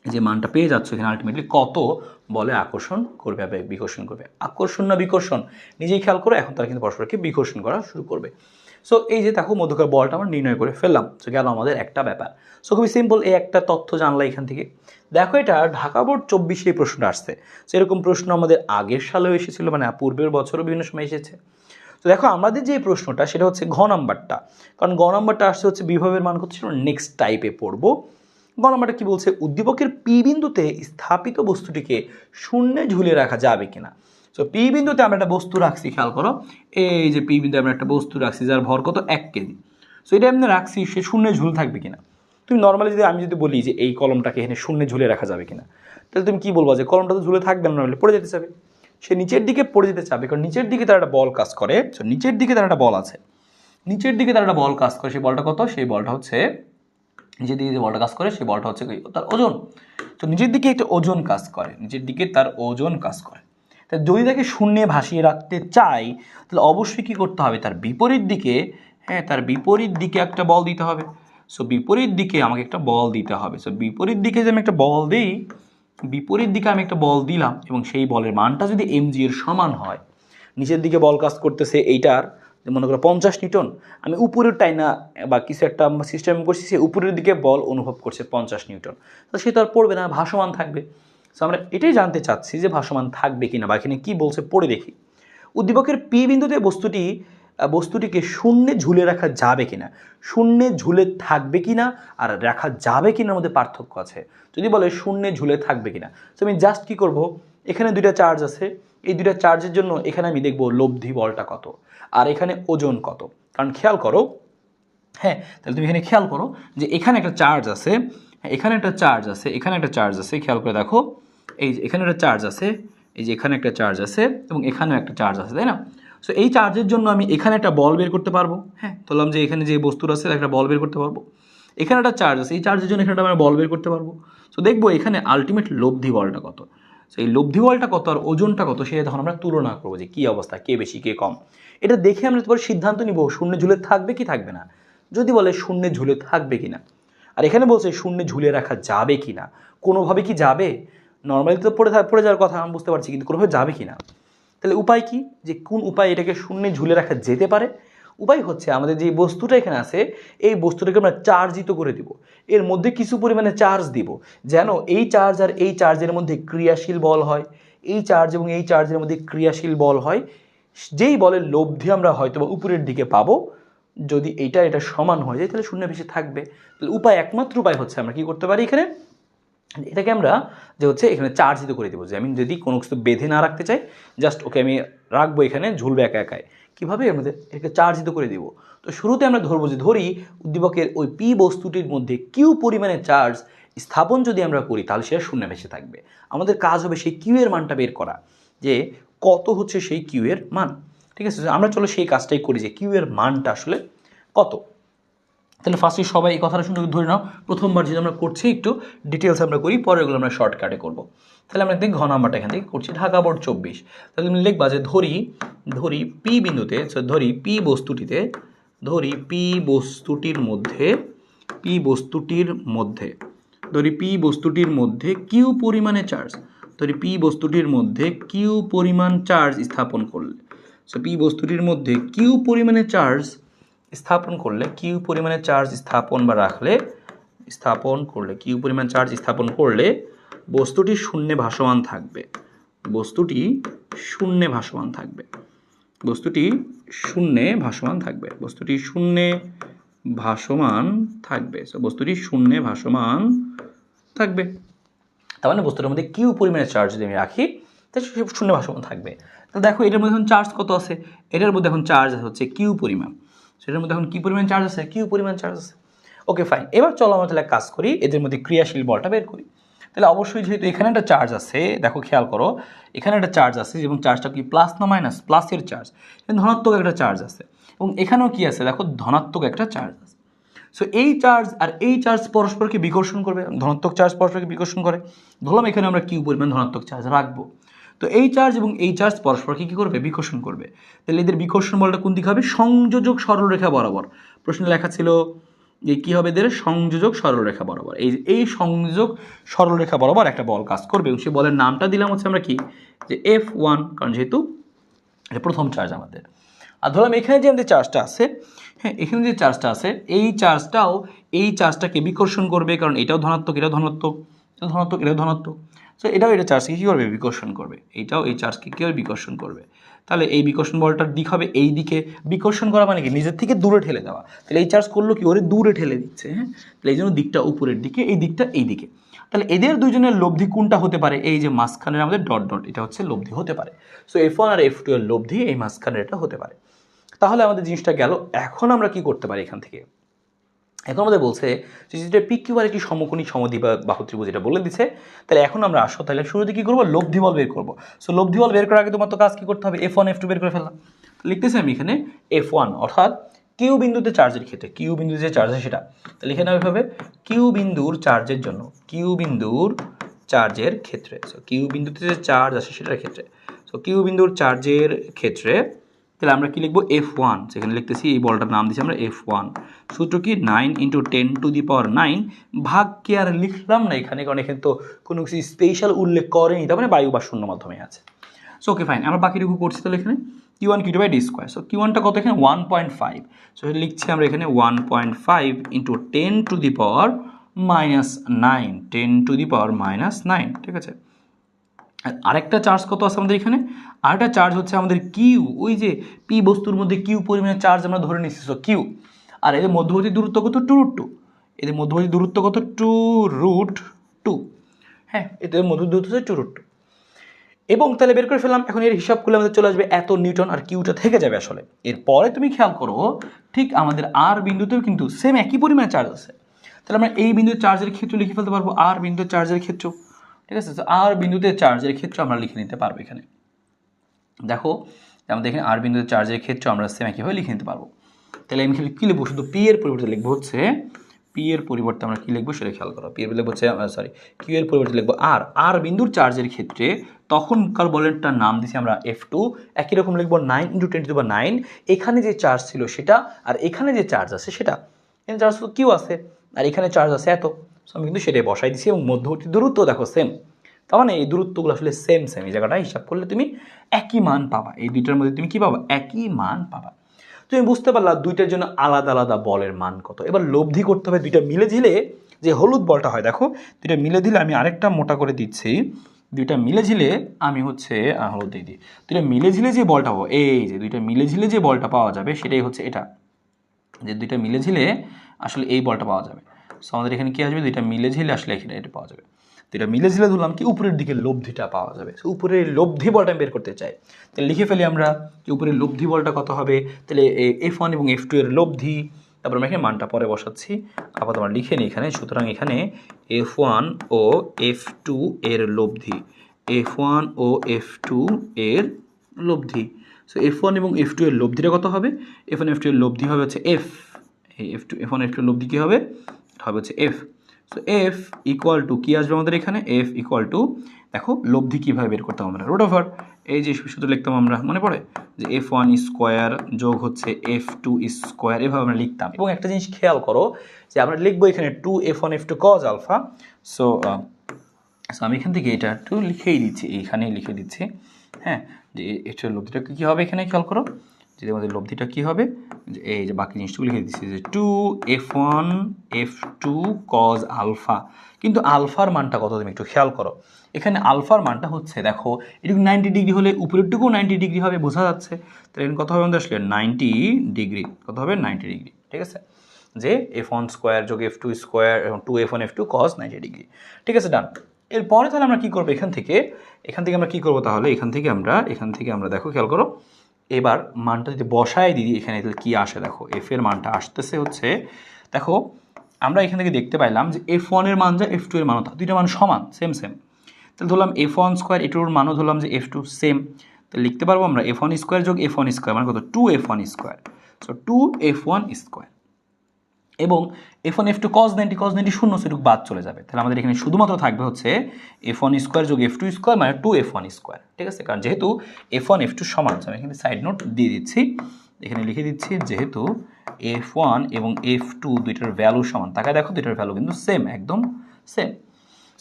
যে মানটা পেয়ে যাচ্ছ, এখানে আলটিমেটলি কত বলে আকর্ষণ করবে বা বিকর্ষণ করবে। আকর্ষণ না বিকর্ষণ নিজেই খেয়াল করো, এখন তারা কিন্তু পরস্পরকে বিকর্ষণ করা শুরু করবে। সো এই যে দেখো মধ্যকার বলটা আমরা নির্ণয় করে ফেললাম। সো গেল আমাদের একটা ব্যাপার। সো খুবই সিম্পল, এই একটা তথ্য জানলা এখান থেকে। দেখো এটা ঢাকা বোর্ড 24-এ এই প্রশ্নটা আসছে। সো এরকম প্রশ্ন আমাদের আগের সালেও এসেছিলো, মানে পূর্বের বছরও বিভিন্ন সময় এসেছে। তো দেখো আমাদের যে প্রশ্নটা সেটা হচ্ছে ঘ নাম্বারটা, কারণ ঘ নাম্বারটা আসছে হচ্ছে বিভবের মান কত ছিল, নেক্সট টাইপে পড়বো। গ নাম্বারটা কি বলছে, উদ্দীপকের পি বিন্দুতে স্থাপিত বস্তুটিকে শূন্যে ঝুলিয়ে রাখা যাবে কিনা। সো পি বিন্দুতে আমরা একটা বস্তু রাখছি, খেয়াল করো, এই যে পি বিন্দুতে আমরা একটা বস্তু রাখছি যার ভর কত 1 কেজি। সো এটা এমনি রাখছি, সে শূন্যে ঝুল থাকবে কিনা। তুমি নর্মালি যদি আমি যদি বলি যে এই কলমটাকে এখানে শূন্যে ঝুলে রাখা যাবে কিনা, তাহলে তুমি কি বলবো, যে কলমটা তো ঝুলে থাকবে না, নর্মালি পড়ে যেতে চাবে। সে নিচের দিকে পড়ে যেতে চাবে, কারণ নিচের দিকে তার একটা বল কাজ করে। সো নিচের দিকে তার একটা বল আছে, নিচের দিকে তার একটা বল কাজ করে। সেই বলটা কত, সেই বলটা হচ্ছে নিচের দিকে যে বলটা কাজ করে সেই বলটা হচ্ছে তার ওজন। তো নিচের দিকে একটা ওজন কাজ করে, নিচের দিকে তার ওজন কাজ করে। তা যদি তাকে শূন্যে ভাসিয়ে রাখতে চাই, তাহলে অবশ্যই কী করতে হবে, তার বিপরীত দিকে, হ্যাঁ তার বিপরীত দিকে একটা বল দিতে হবে। সো বিপরীত দিকে আমাকে একটা বল দিতে হবে। সো বিপরীত দিকে যে আমি একটা বল দিই, বিপরীত দিকে আমি একটা বল দিলাম এবং সেই বলের মানটা যদি mg এর সমান হয়, নিচের দিকে বল কাজ করতেছে এইটার মনে করো 50 নিউটন, আমি উপরের টাইনা বা কিছু একটা সিস্টেম করছি, সে উপরের দিকে বল অনুভব করছে 50 নিউটন, তো সে তো আর পড়বে না, ভাসমান থাকবে। সো আমরা এটাই জানতে চাচ্ছি যে ভাসমান থাকবে কিনা, বা এখানে কী বলছে পড়ে দেখি। উদ্দীপকের পি বিন্দুতে বস্তুটিকে শূন্যে ঝুলে রাখা যাবে কিনা, শূন্যে ঝুলে থাকবে কিনা আর রাখা যাবে কিনার মধ্যে পার্থক্য আছে। যদি বলে শূন্যে ঝুলে থাকবে কিনা, তো আমি জাস্ট কী করব, এখানে দুইটা চার্জ আছে, এই দুইটা চার্জের জন্য এখানে আমি দেখব লব্ধি বলটা কত আর এখানে ওজন কত। কারণ খেয়াল করো, হ্যাঁ তাহলে তুমি এখানে খেয়াল করো যে এখানে একটা চার্জ আছে, এখানে একটা চার্জ আছে, এখানে একটা চার্জ আছে, খেয়াল করে দেখো, এই যে এখানে একটা চার্জ আছে, এই যে এখানে একটা চার্জ আছে এবং এখানেও একটা চার্জ আছে, তাই না। সো এই চার্জের জন্য আমি এখানে একটা বল বের করতে পারবো। হ্যাঁ বললাম যে এখানে যে বস্তুর আছে একটা বল বের করতে পারবো। এখানে একটা চার্জ আছে, এই চার্জের জন্য এখানে একটা বল বের করতে পারবো। সো দেখবো এখানে আলটিমেট লব্ধি বলটা কত। সো এই লব্ধি বলটা কত আর ওজনটা কত, সেটা তখন আমরা তুলনা করবো যে কী অবস্থা, কে বেশি কে কম। এটা দেখে আমরা তোমার সিদ্ধান্ত নিব শূন্যে ঝুলে থাকবে কি থাকবে না। যদি বলে শূন্যে ঝুলে থাকবে কিনা, আর এখানে বলছে শূন্যে ঝুলে রাখা যাবে কিনা, কোনোভাবে কি যাবে, নর্মালি তো পড়ে যাওয়ার কথা আমি বুঝতে পারছি, কিন্তু কোনোভাবে যাবে কিনা। তাহলে উপায় কি, যে কোন উপায় এটাকে শূন্যে ঝুলে রাখা যেতে পারে। উপায় হচ্ছে আমাদের যে বস্তুটা এখানে আছে, এই বস্তুটাকে আমরা চার্জিত করে দিব, এর মধ্যে কিছু পরিমাণে চার্জ দিব, যেন এই চার্জ আর এই চার্জের মধ্যে ক্রিয়াশীল বল হয়, এই চার্জ এবং এই চার্জের মধ্যে ক্রিয়াশীল বল হয়, যেই বলের লব্ধি আমরা হয়তো বা উপরের দিকে পাবো। যদি এটা সমান হয়ে যায় তাহলে শূন্য বেশি থাকবে। তাহলে একমাত্র উপায় হচ্ছে আমরা কী করতে পারি, এখানে এটাকে আমরা যে হচ্ছে এখানে চার্জিত করে দেবো। যে আমি যদি কোনো কিছু বেঁধে না রাখতে চাই, জাস্ট ওকে আমি রাখবো এখানে, ঝুলবে একা একাই, কীভাবে এর মধ্যে এটাকে চার্জিত করে দিব। তো শুরুতে আমরা ধরবো যে ধরি উদ্দীপকের ওই পি বস্তুটির মধ্যে কিউ পরিমাণে চার্জ স্থাপন যদি আমরা করি তাহলে সেটা শূন্য ভেসে থাকবে। আমাদের কাজ হবে সেই কিউ এর মানটা বের করা, যে কত হচ্ছে সেই কিউ এর মান। ঠিক আছে, আমরা চলো সেই কাজটাই করি যে কিউ এর মানটা আসলে কত। তাহলে ফার্স্টে সবাই এই কথাটা সুন্দর ধরে নাও, প্রথমবার যেটা আমরা করছি একটু ডিটেলস আমরা করি, পরেরগুলো আমরা শর্টকাটে করব। তাহলে আমরা দেখি ঘ নাম্বারটা এখান থেকে করছি, ঢাকা বোর্ড 24। তাহলে তুমি লিখবা যে ধরি পি বিন্দুতে, ধরি পি বস্তুটিতে, ধরি পি বস্তুটির মধ্যে কিউ পরিমাণে চার্জ, ধরি পি বস্তুটির মধ্যে কিউ পরিমাণ চার্জ স্থাপন করলে, সো পি বস্তুটির মধ্যে কিউ পরিমাণে চার্জ স্থাপন করলে, কিউ পরিমাণে চার্জ স্থাপন বা রাখলে, স্থাপন করলে কিউ পরিমাণ চার্জ স্থাপন করলে বস্তুটি শূন্যে ভাসমান থাকবে, বস্তুটি শূন্যে ভাসমান থাকবে, বস্তুটি শূন্যে ভাসমান থাকবে, বস্তুটি শূন্যে ভাসমান থাকবে, বস্তুটি শূন্যে ভাসমান থাকবে। তার মানে বস্তুটার মধ্যে কিউ পরিমাণে চার্জ যদি আমি রাখি তাহলে সে শূন্যে ভাসমান থাকবে। তো দেখো এটার মধ্যে এখন চার্জ কত আছে, এটার মধ্যে এখন চার্জ হচ্ছে কিউ পরিমাণ, সেটার মধ্যে এখন কি পরিমাণ চার্জ আছে, কিউ পরিমাণ চার্জ আছে। ওকে ফাইন, এবার চলো আমরা তাহলে কাজ করি, এদের মধ্যে ক্রিয়াশীল বলটা বের করি। তাহলে অবশ্যই যেহেতু এখানে একটা চার্জ আছে, দেখো খেয়াল করো এখানে একটা চার্জ আছে এবং চার্জটা কি প্লাস না মাইনাস, প্লাসের চার্জ, ধনাত্মক একটা চার্জ আছে, এবং এখানেও কি আছে দেখো ধনাত্মক একটা চার্জ আছে। সো এই চার্জ আর এই চার্জ পরস্পরকে বিকর্ষণ করবে, ধনাত্মক চার্জ পরস্পরকে বিকর্ষণ করে, ধরলাম এখানে আমরা কিউ পরিমাণ ধনাত্মক চার্জ রাখবো। তো এই চার্জ এবং এই চার্জ পরস্পরকে কী করবে, বিকর্ষণ করবে। তাহলে এদের বিকর্ষণ বলটা কোন দিকে হবে, সংযোজক সরলরেখা বরাবর। প্রশ্নে লেখা ছিল যে কী হবে, এদের সংযোজক সরলরেখা বরাবর, এই সংযোজক সরলরেখা বরাবর একটা বল কাজ করবে, এবং সেই বলের নামটা দিলাম হচ্ছে আমরা কি, যে F1, কারণ যেহেতু এটা প্রথম চার্জ আমাদের। আর ধরলাম এখানে যে আমাদের চার্জটা আছে, হ্যাঁ এখানে যে চার্জটা আছে এই চার্জটাও এই চার্জটাকে বিকর্ষণ করবে, কারণ এটাও ধনাত্মক, এটাও ধনাত্মক, এটাও ধনাত্মক, এটাও ধনাত্মক। সো এটাও এটা চার্জকে কী করবে, বিকর্ষণ করবে, এইটাও এই চার্জকে কী হবে, বিকর্ষণ করবে। তাহলে এই বিকর্ষণ বলটার দিক হবে এই দিকে, বিকর্ষণ করা মানে কি নিজের থেকে দূরে ঠেলে দেওয়া। তাহলে এই চার্জ করলো কি, ওরে দূরে ঠেলে দিচ্ছে, হ্যাঁ। তাহলে এই জন্য দিকটা উপরের দিকে, এই দিকটা এই দিকে। তাহলে এদের দুজনের লব্ধি কোনটা হতে পারে, এই যে মাঝখানের আমাদের ডট ডট, এটা হচ্ছে লব্ধি হতে পারে। সো F1 আর F2 এর লব্ধি এই মাঝখানের এটা হতে পারে। তাহলে আমাদের জিনিসটা গেল। এখন আমরা কি করতে পারি এখান থেকে, এখন আমাদের বলছে যে যেটা পি কিউ আর একটি সমকোণী সমদ্বিবাহু বা বাহু ত্রিভুজ, এটা বলে দিচ্ছে। তাহলে এখন আমরা আসো, তাহলে শুরুতে কী করবো, লব্ধি বল বের করবো। সো লব্ধি বল বের করার আগে তোমার তো কাজ কী করতে হবে, F1 F2 বের করে ফেললাম। লিখতেছি আমি এখানে F1, অর্থাৎ কিউ বিন্দুতে চার্জের ক্ষেত্রে, কিউ বিন্দুতে যে চার্জ আছে সেটা, তাহলে এখানে এভাবে কিউ বিন্দুর চার্জের জন্য, কিউ বিন্দুর চার্জের ক্ষেত্রে, সো কিউ বিন্দুতে যে চার্জ আছে সেটার ক্ষেত্রে, সো কিউ বিন্দুর চার্জের ক্ষেত্রে, তাহলে আমরা কি লিখবো, F1, সেখানে লিখতেছি এই বলটার নাম দিচ্ছি আমরা F1। সূত্র কি 9 × 10⁹ ভাগ কি আর লিখলাম না এখানে, কারণ এখানে তো কোনো কিছু স্পেশাল উল্লেখ করেনি, তার মানে বায়ু বা শূন্য মাধ্যমে আছে। সো ওকে ফাইন, আমরা বাকিটুকু করছি তাহলে এখানে Q1 Q2/d²। সো Q1টা কত এখানে 1.5, সো লিখছি আমরা এখানে 1.5 × 10⁻⁹ ঠিক আছে। আরেকটা চার্জ কত আছে আমাদের এখানে, আরেকটা চার্জ হচ্ছে আমাদের কিউ, ওই যে পি বস্তুর মধ্যে কিউ পরিমাণে চার্জ আমরা ধরে নিচ্ছি, সো কিউ। আর এদের মধ্যবর্তী দূরত্ব কত, 2√2, এদের মধ্যবর্তী দূরত্ব কত, 2√2, হ্যাঁ এদের মধ্যবর্তী দূরত্ব হচ্ছে 2√2। এবং তাহলে বের করে ফেললাম, এখন এর হিসাব করলে আমাদের চলে আসবে এত নিউটন, আর কিউটা থেকে যাবে আসলে। এরপরে তুমি খেয়াল করো, ঠিক আমাদের আর বিন্দুতেও কিন্তু সেম একই পরিমাণে চার্জ আছে। তাহলে আমরা এই বিন্দুর চার্জের ক্ষেত্রে লিখে ফেলতে পারবো, আর বিন্দুর চার্জের ক্ষেত্র, ঠিক আছে। আর বিন্দুতে চার্জের ক্ষেত্রে আমরা লিখে নিতে পারবো এখানে, দেখো আমাদের এখানে আর বিন্দুতে চার্জের ক্ষেত্রে আমরা সেম একইভাবে লিখে নিতে পারবো। তাহলে আমি কী লিখবো, শুধু পি এর পরিবর্তে লিখবো হচ্ছে, পি এর পরিবর্তে আমরা কী লিখবো সেটা খেয়াল করো, পি এর লিখবো হচ্ছে কিউ এর পরিবর্তে লিখবো আর বিন্দুর চার্জের ক্ষেত্রে তখনকার বলেরটার নাম দিছি আমরা F2। একই রকম লিখবো 9 × 10⁹, এখানে যে চার্জ ছিল সেটা, আর এখানে যে চার্জ আছে সেটা, এখানে চার্জ তো কিউ আছে আর এখানে চার্জ আছে এত, আমি কিন্তু সেটাই বসাই দিছি, এবং মধ্যবর্তী দূরত্ব দেখো সেম। তার মানে এই দূরত্বগুলো আসলে সেম, এই জায়গাটা হিসাব করলে তুমি একই মান পাবা, এই দুইটার মধ্যে তুমি কি পাবা, একই মান পাবা। তুমি বুঝতে পারলা দুইটার জন্য আলাদা আলাদা বলের মান কত। এবার লব্ধি করতে হবে, দুইটা মিলে ঝিলে যে হলুদ বলটা হয়, দেখো দুইটা মিলে দিলে, আমি আরেকটা মোটা করে দিচ্ছি, দুইটা মিলে ঝিলে আমি হচ্ছে হলুদ দিয়ে দিই, দুইটা মিলে ঝিলে যে বলটা পাবো, এই যে দুইটা মিলে ঝিলে যে বলটা পাওয়া যাবে সেটাই হচ্ছে এটা, যে দুইটা মিলে ঝিলে আসলে এই বলটা পাওয়া যাবে। সো আমাদের এখানে কি আসবে, দুইটা মিলে ঝিলে আসলে এখানে এটা পাওয়া যাবে। তো এটা মিলে ঝিলে ধরলাম কি উপরের দিকে লব্ধিটা পাওয়া যাবে। উপরের লব্ধি বলটা আমি বের করতে চাই, তাহলে লিখে ফেলি আমরা যে উপরের লব্ধি বলটা কত হবে। তাহলে F1 এবং F2 এর লব্ধি, তারপর আমরা এখানে মানটা পরে বসাচ্ছি, আপাতত আমরা লিখে নিই এখানে। সুতরাং এখানে F1 ও F2 এর লব্ধি, F1 ও F2 এর লব্ধি। সো F1 এবং F2 এর লব্ধিটা কত হবে? F1 F2 এর লব্ধি হবে হচ্ছে F, এই F1 F2 এর লব্ধি কী হবে? হবে হচ্ছে F। So F equal to কী আসবে আমাদের এখানে? F ইকুয়াল টু, দেখো লব্ধি কীভাবে বের করতাম আমরা, রুট ওভার এই যে সূত্র লিখতাম আমরা, মনে পড়ে যে F1 স্কোয়ার যোগ হচ্ছে F2 স্কোয়ার, এভাবে আমরা লিখতাম। এবং একটা জিনিস খেয়াল করো যে আমরা লিখবো এখানে 2F1 F2 cos alpha. So আমি এখান থেকে এটা একটু লিখেই দিচ্ছি, এইখানেই লিখে দিচ্ছি, হ্যাঁ, যে এটার লব্ধিটা কী হবে এখানে খেয়াল করো, যে আমাদের লব্ধিটা কী হবে, যে এই যে বাকি জিনিসটুকু লিখে দিচ্ছি যে 2F1 F2 cos আলফা। কিন্তু আলফার মানটা কত তুমি একটু খেয়াল করো, এখানে আলফার মানটা হচ্ছে দেখো এটুকু 90 ডিগ্রি হলে উপরেরটুকু 90 ডিগ্রি হবে, বোঝা যাচ্ছে। তাহলে এখানে কত হবে আমাদের আসলে 90 ডিগ্রি, কত হবে 90 ডিগ্রি, ঠিক আছে, যে F1 স্কোয়ার যোগ F2 স্কোয়ার এবং 2F1 F2 cos 90 ডিগ্রি, ঠিক আছে, ডান। এরপরে তাহলে আমরা কী করবো এখান থেকে আমরা কী করবো তাহলে এখান থেকে আমরা দেখো খেয়াল করো, এবার মানটা যদি বসায় দিই এখানে, তাহলে কী আসে দেখো, এফ এর মানটা আসতেছে হচ্ছে, দেখো আমরা এখান থেকে দেখতে পাইলাম যে F1 এর মান যা F2 এর মানও তা, দুইটা মান সমান, সেম। তাহলে ধরলাম F1 স্কোয়ার, এটুর মানও ধরলাম যে F2 সেম। তাহলে লিখতে পারবো আমরা F1 স্কোয়ার যোগ F1 স্কোয়ার মানে কত? 2F1 square. So 2F1 square এবং F1 F2 cos 90 শূন্য, সেটুকু বাদ চলে যাবে। তাহলে আমাদের এখানে শুধুমাত্র থাকবে হচ্ছে F1 স্কোয়ার যোগ F2 স্কোয়ার মানে 2F1 স্কোয়ার, ঠিক আছে, কারণ যেহেতু F1 F2 সমান, আমি এখানে সাইড নোট দিয়ে দিচ্ছি, এখানে লিখে দিচ্ছি যেহেতু F1 এবং F2 দুইটার ভ্যালু সমান, তাকায় দেখো দুইটার ভ্যালু কিন্তু সেম, একদম সেম।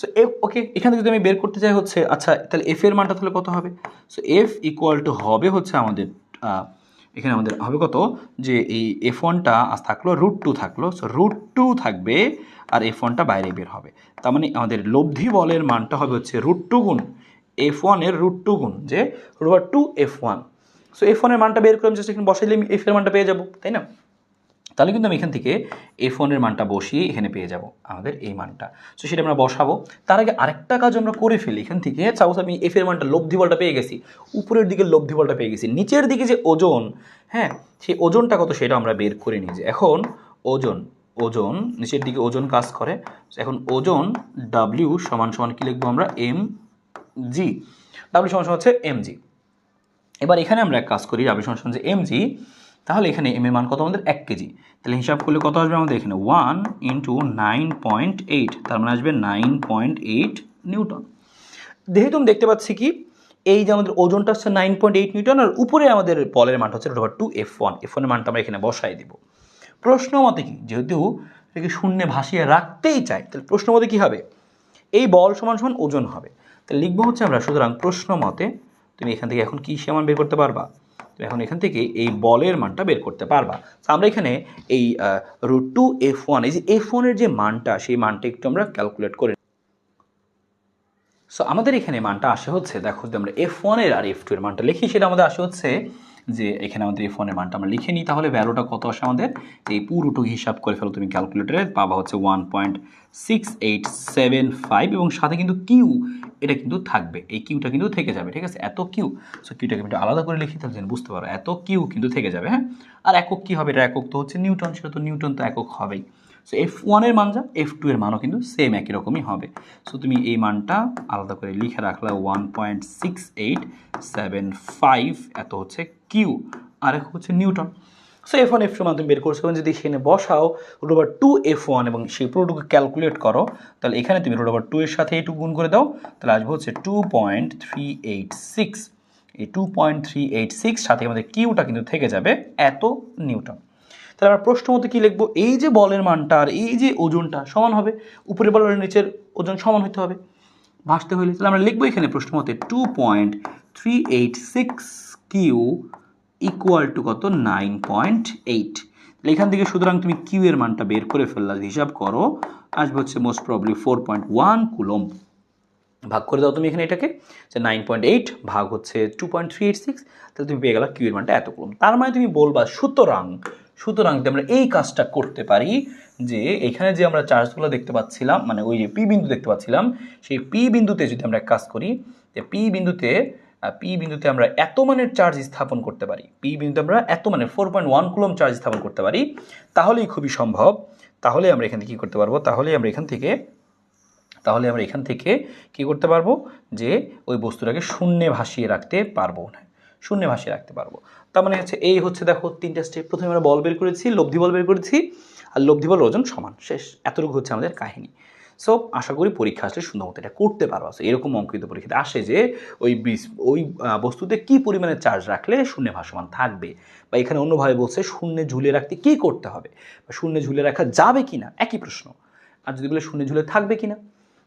সো ওকে, এখান থেকে যদি আমি বের করতে চাই হচ্ছে, আচ্ছা তাহলে F এর মানটা তাহলে কত হবে? সো F ইকুয়াল টু হবে হচ্ছে আমাদের এখানে আমাদের হবে কত, যে এই F1টা আজ থাকলো √2 থাকলো, সো √2 থাকবে আর F1টা বাইরে বের হবে। তার মানে আমাদের লব্ধি বলের মানটা হবে হচ্ছে √2 গুণ F1 এর √2 গুণ যে √2F1। সো F1 এর মানটা বের করে আমি জাস্ট এখানে বসাইলে আমি F এর মানটা পেয়ে যাবো, তাই না? তাহলে কিন্তু আমি এখান থেকে F1 এর মানটা বসিয়ে এখানে পেয়ে যাব আমাদের এই মানটা। সো সেটা আমরা বসাবো। তার আগে আরেকটা কাজ আমরা করে ফেলি এখান থেকে, সাপোজ আমি F এর মানটা লব্ধি বলটা পেয়ে গেছি, উপরের দিকে লব্ধি বলটা পেয়ে গেছি, নিচের দিকে যে ওজন, হ্যাঁ, সেই ওজনটা কত সেটা আমরা বের করে নিই। যে এখন ওজন নিচের দিকে ওজন কাজ করে, এখন ওজন W সমান সমান কি লিখবো আমরা? mg। W সমান সমান হচ্ছে mg। এবার এখানে আমরা এক কাজ করি, W সমান সমান যে mg, তাহলে এখানে এম এর মান কত আমাদের? 1 কেজি। তাহলে হিসাব করলে কত আসবে আমাদের? এখানে 1 × 9.8, তার মানে আসবে 9.8 নিউটন। যেহেতু আমি দেখতে পাচ্ছি কি এই যে আমাদের ওজনটা হচ্ছে 9.8 নিউটন আর উপরে আমাদের বলের মানটা হচ্ছে √2F1, F1 এর মানটা আমরা এখানে বসাই দিব। প্রশ্ন মতে কি, যেহেতু এটাকে শূন্যে ভাসিয়ে রাখতেই চাই, তাহলে প্রশ্ন মতে কী হবে? এই বল সমান সমান ওজন হবে। তাহলে লিখবো হচ্ছে আমরা, সুতরাং প্রশ্ন মতে তুমি এখান থেকে এখন কী সমান বের করতে পারবা? এখন এখান থেকে এই বলের মানটা বের করতে পারবা। আমরা এখানে এই √2F1, এই যে F1 এর যে মানটা, সেই মানটা একটু আমরা ক্যালকুলেট করে। সো আমাদের এখানে মানটা আসে হচ্ছে, দেখো যদি আমরা F1 এর আর F2 এর মানটা লিখি, সেটা আমাদের আসে হচ্ছে যে এখানে আমাদের F1 এর মানটা আমরা লিখে নিই, তাহলে ভ্যালুটা কত আসে আমাদের? এই পুরোটুকু হিসাব করে ফেলো তুমি ক্যালকুলেটরে, পাবা হচ্ছে 1.6875 এবং সাথে কিন্তু কিউ এটা কিন্তু থাকবে, এই কিউটা কিন্তু থেকে যাবে, ঠিক আছে, এত কিউ। সো কিউটাকে আমি আলাদা করে লিখি তাহলে বুঝতে পারো, এত কিউ কিন্তু থেকে যাবে, হ্যাঁ। আর একক কী হবে? এটা একক তো হচ্ছে নিউটন, সেটা তো নিউটন তো একক হবেই। সো F1 এর মান যা, F2 এর মানও কিন্তু সেম একই রকমই হবে। সো তুমি এই মানটা আলাদা করে লিখে রাখলে 1.6875 এত হচ্ছে কিউ আর এক হচ্ছে নিউটন। সো F1 F2 মান তুমি বের করছো, যদি সেখানে বসাও √2F1 এবং সেই পুরোটুকু ক্যালকুলেট করো, তাহলে এখানে তুমি √2 এর সাথে এইটুকু গুণ করে দাও, তাহলে আসবে হচ্ছে 2.386। এই 2.386 সাথে আমাদের কিউটা কিন্তু থেকে যাবে এত নিউটন। তাহলে আমরা প্রশ্ন মতো কী লিখবো? এই যে বলের মানটা আর এই যে ওজনটা সমান হবে, উপরের বল আর নিচের ওজন সমান হতে হবে ভাসতে হলে। তাহলে আমরা লিখবো এখানে প্রশ্ন মতে 2.386 কিউ ইকুয়াল টু কত? 9.8। তাহলে এখান থেকে সুতরাং তুমি কিউ এর মানটা বের করে ফেললা, হিসাব করো, আসবে হচ্ছে মোস্ট প্রবলি 4.1 কুলম্ব। ভাগ করে দাও তুমি এখানে এটাকে, যে 9.8 ভাগ হচ্ছে 2.386, তাহলে তুমি পেয়ে গেলা কিউ এর মানটা এত কুলম্ব। তার মানে তুমি বলবা সুতরাং যদি আমরা এই কাজটা করতে পারি যে এখানে যে আমরা চার্জগুলো দেখতে পাচ্ছিলাম, মানে ওই যে পি বিন্দু দেখতে পাচ্ছিলাম, সেই পি বিন্দুতে যদি আমরা কাজ করি, যে পি বিন্দুতে আমরা এত মানের চার্জ স্থাপন করতে পারি, পি বিন্দুতে আমরা এত মানে 4.1 কুলম্ব চার্জ স্থাপন করতে পারি, তাহলেই খুবই সম্ভব, তাহলে আমরা এখান থেকে কী করতে পারবো, তাহলে আমরা এখান থেকে কী করতে পারবো, যে ওই বস্তুটাকে শূন্যে ভাসিয়ে রাখতে পারবো, শূন্যে ভাসিয়ে রাখতে পারবো। তার মানে হচ্ছে এই হচ্ছে দেখো 3টা স্টেপ। প্রথমে আমরা বল বের করেছি, লব্ধি বল বের করেছি, আর লব্ধি বল ওজন সমান, শেষ। এতটুকু হচ্ছে আমাদের কাহিনী। সো আশা করি পরীক্ষা আসলে সুন্দর মতো এটা করতে পারবো। এরকম অঙ্কিত পরীক্ষাতে আসে যে ওই বস্তুতে কী পরিমাণে চার্জ রাখলে শূন্যে ভাসমান থাকবে, বা এখানে অন্যভাবে বলছে শূন্যে ঝুলে রাখতে কী করতে হবে, বা শূন্যে ঝুলে রাখা যাবে কি না, একই প্রশ্ন। আর যদি বলে শূন্যে ঝুলে থাকবে কি না,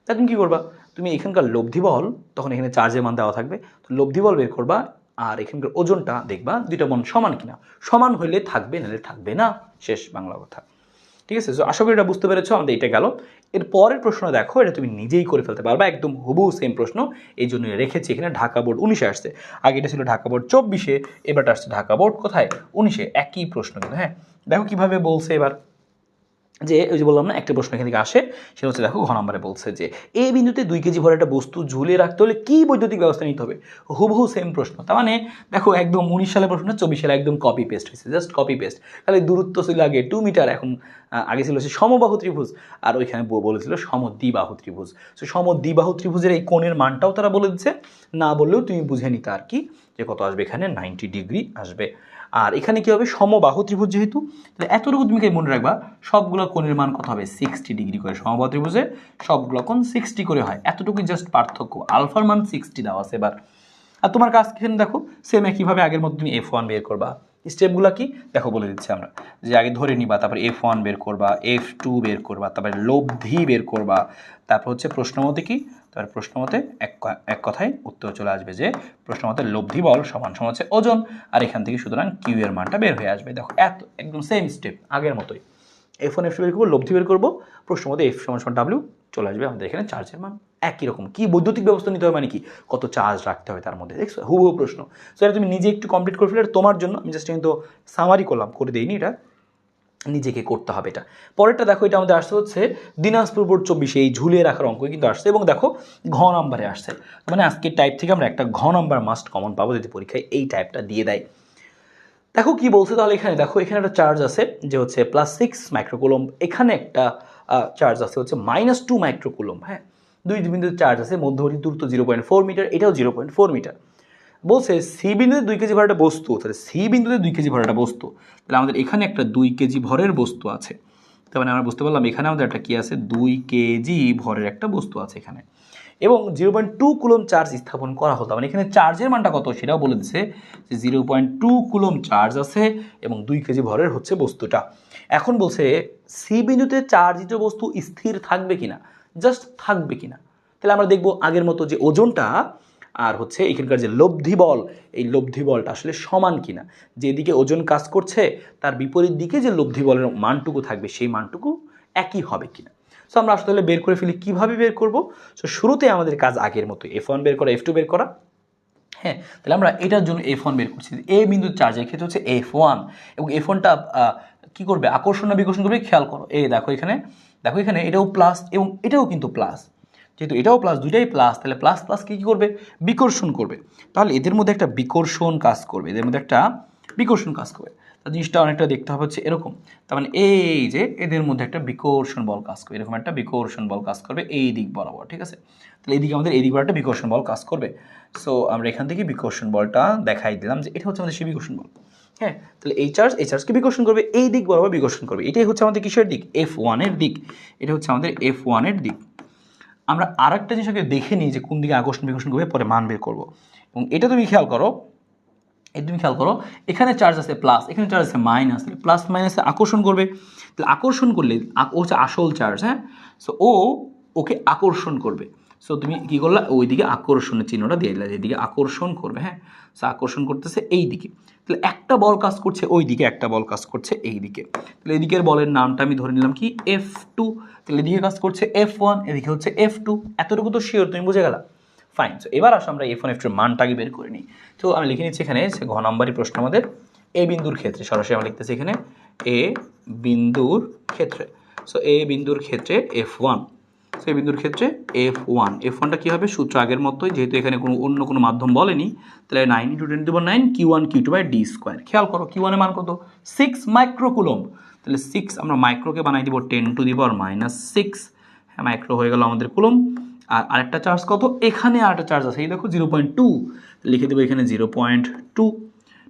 তা তুমি কী করবা, তুমি এখানকার লব্ধি বল, তখন এখানে চার্জের মান দেওয়া থাকবে, তো লব্ধি বল বের করবা, আর এখানকার ওজনটা দেখবা দুইটা মান সমান কিনা, সমান হইলে থাকবে, নাহলে থাকবে না, শেষ বাংলা কথা। ঠিক আছে, সো আশা করি এটা বুঝতে পেরেছো। আমাদের এটা গেল। এর পরের প্রশ্ন দেখো, এটা তুমি নিজেই করে ফেলতে পারবা, একদম হুবহু সেম প্রশ্ন, এই জন্য রেখেছি এখানে। ঢাকা বোর্ড 19-এ আসছে, আগে এটা ছিল ঢাকা বোর্ড 24-এ, এবারটা আসছে ঢাকা বোর্ড কোথায় 19-এ, একই প্রশ্ন কিন্তু। হ্যাঁ, দেখো কিভাবে বলছে এবার, যে ওই যে বললাম না একটা প্রশ্ন এখান থেকে আসে, সেটা হচ্ছে দেখো ঘ নম্বরে বলছে যে এই বিন্দুতে 2 কেজি ভরের একটা বস্তু ঝুলিয়ে রাখতে হলে কি বৈদ্যুতিক ব্যবস্থা নিতে হবে। হুবহু সেম প্রশ্ন। তার মানে দেখো একদম 19 সালের প্রশ্ন 24 সালে একদম কপি পেস্ট হয়েছে, জাস্ট কপি পেস্ট। তাহলে দূরত্ব ছিল আগে 2 মিটার, এখন আগে ছিল সে সমবাহু ত্রিভুজ, আর ওইখানে বলেছিল সমদ্বিবাহু ত্রিভুজ। সো সমদ্বিবাহু ত্রিভুজের এই কোণের মানটাও তারা বলে দিচ্ছে, না বললেও তুমি বুঝে নিতে আর কি, যে কত আসবে, এখানে 90 ডিগ্রি আসবে। আর এখানে কী হবে, সমবাহু ত্রিভুজ যেহেতু, তাহলে এতটুকু তুমি মনে রাখবা, সবগুলো কোণের মান কত হবে, 60 ডিগ্রি করে। সমবাহু ত্রিভুজে সবগুলো কোণ 60 করে হয়, এতটুকুই জাস্ট পার্থক্য। আলফার মান 60 দেওয়া আছে এবার। আর তোমার কাজ এখানে দেখো সেম একইভাবে আগের মতো তুমি F1 বের করবা। স্টেপগুলো কি দেখো বলে দিচ্ছি আমরা, যে আগে ধরে নিবা, তারপর F1 বের করবা, F2 বের করবা, তারপরে লব্ধি বের করবা, তারপর হচ্ছে প্রশ্ন মতে কি, তারপর প্রশ্ন মতে এক কথায় উত্তর চলে আসবে, যে প্রশ্ন মতে লব্ধি বল সমান সমান হচ্ছে ওজন, আর এখান থেকে সুতরাং কিউ এর মানটা বের হয়ে আসবে। দেখো একদম সেম স্টেপ আগের মতোই। F1 F2 বের করবো, লব্ধি বের করবো, প্রশ্ন মতে F সমান W চলে আসবে আমাদের এখানে চার্জের মান। একই রকম, কি বৈদ্যুতিক ব্যবস্থা নিতে হবে মানে কি, কত চার্জ রাখতে হবে তার মধ্যে, দেখছো হুবহু প্রশ্ন। সো এটা তুমি নিজে একটু কমপ্লিট করে ফেলে, তোমার জন্য আমি জাস্ট কিন্তু সামারি করলাম, করে দেইনি, এটা নিজেকে করতে হবে। এটা পরেরটা দেখো, এটা আমাদের আসছে হচ্ছে দিনাজপুর বোর্ড 24-এ, এই ঝুলিয়ে রাখার অঙ্ক কিন্তু আসছে, এবং দেখো ঘ নাম্বারে আসছে। মানে আজকের টাইপ থেকে আমরা একটা ঘ নাম্বার মাস্ট কমন পাবো যদি পরীক্ষায় এই টাইপটা দিয়ে দেয়। দেখো কি বলছে তাহলে, এখানে দেখো এখানে একটা চার্জ আছে যে হচ্ছে +6 মাইক্রোকুলম্ব, এখানে একটা চার্জ আছে হচ্ছে -2 মাইক্রোকুলম্ব। হ্যাঁ, দুই বিন্দুতে চার্জ আছে, মধ্যবর্তী দূরত্ব 0.4 মিটার, এটাও 0.4 মিটার। বলছে সি বিন্দুতে 2 কেজি ভরের একটা বস্তু, তাহলে সি বিন্দুতে 2 কেজি ভরের একটা বস্তু, তাহলে আমাদের এখানে একটা 2 কেজি ভরের বস্তু আছে। তার মানে আমরা বুঝতে পারলাম এখানে আমাদের একটা কি আছে, 2 কেজি ভরের একটা বস্তু আছে এখানে, এবং 0.2 কুলম্ব চার্জ স্থাপন করা হতো। মানে এখানে চার্জের মানটা কত সেটাও বলে দিচ্ছে, যে 0.2 কুলম্ব চার্জ আছে এবং 2 কেজি ভরের হচ্ছে বস্তুটা। এখন বলছে সি বিন্দুতে চার্জিত বস্তু স্থির থাকবে কিনা, জাস্ট থাকবে কিনা। তাহলে আমরা দেখব আগের মতো যে ওজনটা আর হচ্ছে এখানকার যে লব্ধি বল, এই লব্ধি বলটা আসলে সমান কিনা, যেদিকে ওজন কাজ করছে তার বিপরীত দিকে যে লব্ধি বলের মানটুকু থাকবে সেই মানটুকু একই হবে কিনা। সো আমরা আসলে বের করে ফেলি, কীভাবে বের করব। সো শুরুতে আমাদের কাজ আগের মতো, F1 বের করা, F2 বের করা। হ্যাঁ, তাহলে আমরা এটার জন্য F1 বের করছি। এ বিন্দুর চার্জের ক্ষেত্রে হচ্ছে F1, এবং F1টা কী করবে, আকর্ষণ না বিকর্ষণ করবে, খেয়াল করো। দেখো এখানে এটাও প্লাস এবং এটাও কিন্তু প্লাস, যেহেতু এটাও প্লাস, দুইটাই প্লাস, তাহলে প্লাস প্লাস কী করবে, বিকর্ষণ করবে। তাহলে এদের মধ্যে একটা বিকর্ষণ কাজ করবে, জিনিসটা অনেকটা দেখতে হবে হচ্ছে এরকম। তার মানে এই যে এদের মধ্যে একটা বিকর্ষণ বল কাজ করবে, এরকম একটা বিকর্ষণ বল কাজ করবে এই দিক বরাবর, ঠিক আছে। তাহলে এইদিকে আমাদের এই দিক বরাবর একটা বিকর্ষণ বল কাজ করবে। সো আমরা এখান থেকে বিকর্ষণ বলটা দেখাই দিলাম, যে এটা হচ্ছে আমাদের সেই বিকর্ষণ বল। হ্যাঁ, তাহলে এই চার্জকে বিকর্ষণ করবে, এই দিক বরাবর বিকর্ষণ করবে। এটাই হচ্ছে আমাদের কিসের দিক, F1 এর দিক। এটা হচ্ছে আমাদের F1 এর দিক। আমরা আর একটা জিনিস আগে দেখে নিই যে কোন দিকে আকর্ষণ বিকর্ষণ করবে, পরে মান বের করবো। এবং এটা তুমি খেয়াল করো, এখানে চার্জ আছে প্লাস, এখানে চার্জ আছে মাইনাস, তাহলে প্লাস মাইনাসে আকর্ষণ করবে। তাহলে আকর্ষণ করলে ও হচ্ছে আসল চার্জ। হ্যাঁ, সো ওকে আকর্ষণ করবে। সো তুমি কী করলা, ওই দিকে আকর্ষণের চিহ্নটা দিয়ে দিলে, যেদিকে আকর্ষণ করবে। হ্যাঁ, সো আকর্ষণ করতেছে এই দিকে, তাহলে একটা বল কাজ করছে ওই দিকে, একটা বল কাজ করছে এই দিকে। তাহলে এদিকের বলের নামটা আমি ধরে নিলাম কি, F2। তাহলে এদিকে কাজ করছে F1, এদিকে হচ্ছে F2। এতটুকু তো শিওর, তুমি বুঝে গেলা। ফাইন। সো এবার আসো আমরা F1 F2 এর মানটাকে বের করে নিই। তো আমি লিখে নিচ্ছি এখানে, ঘ নাম্বারই প্রশ্ন আমাদের, এ বিন্দুর ক্ষেত্রে সরাসরি আমরা লিখতেছি এখানে এ বিন্দুর ক্ষেত্রে। সো এ বিন্দুর ক্ষেত্রে F1, সো এই বিন্দুর ক্ষেত্রে F1, F1টা কী হবে সূত্র আগের মতোই, যেহেতু এখানে অন্য কোনো মাধ্যম বলেনি, তাহলে 9 × 10⁹ Q1 Q2/d²। খেয়াল করো Q1 এর মান কত 6 মাইক্রোকুলম্ব, তাহলে 6 আমরা মাইক্রোকে বানাই দিব 10⁻⁶, হ্যাঁ মাইক্রো হয়ে গেল আমাদের কুলম্ব। আর আরেকটা চার্জ কত, এখানে আরেকটা চার্জ আছে এই দেখো 0.2, লিখে দেবো এখানে 0.2,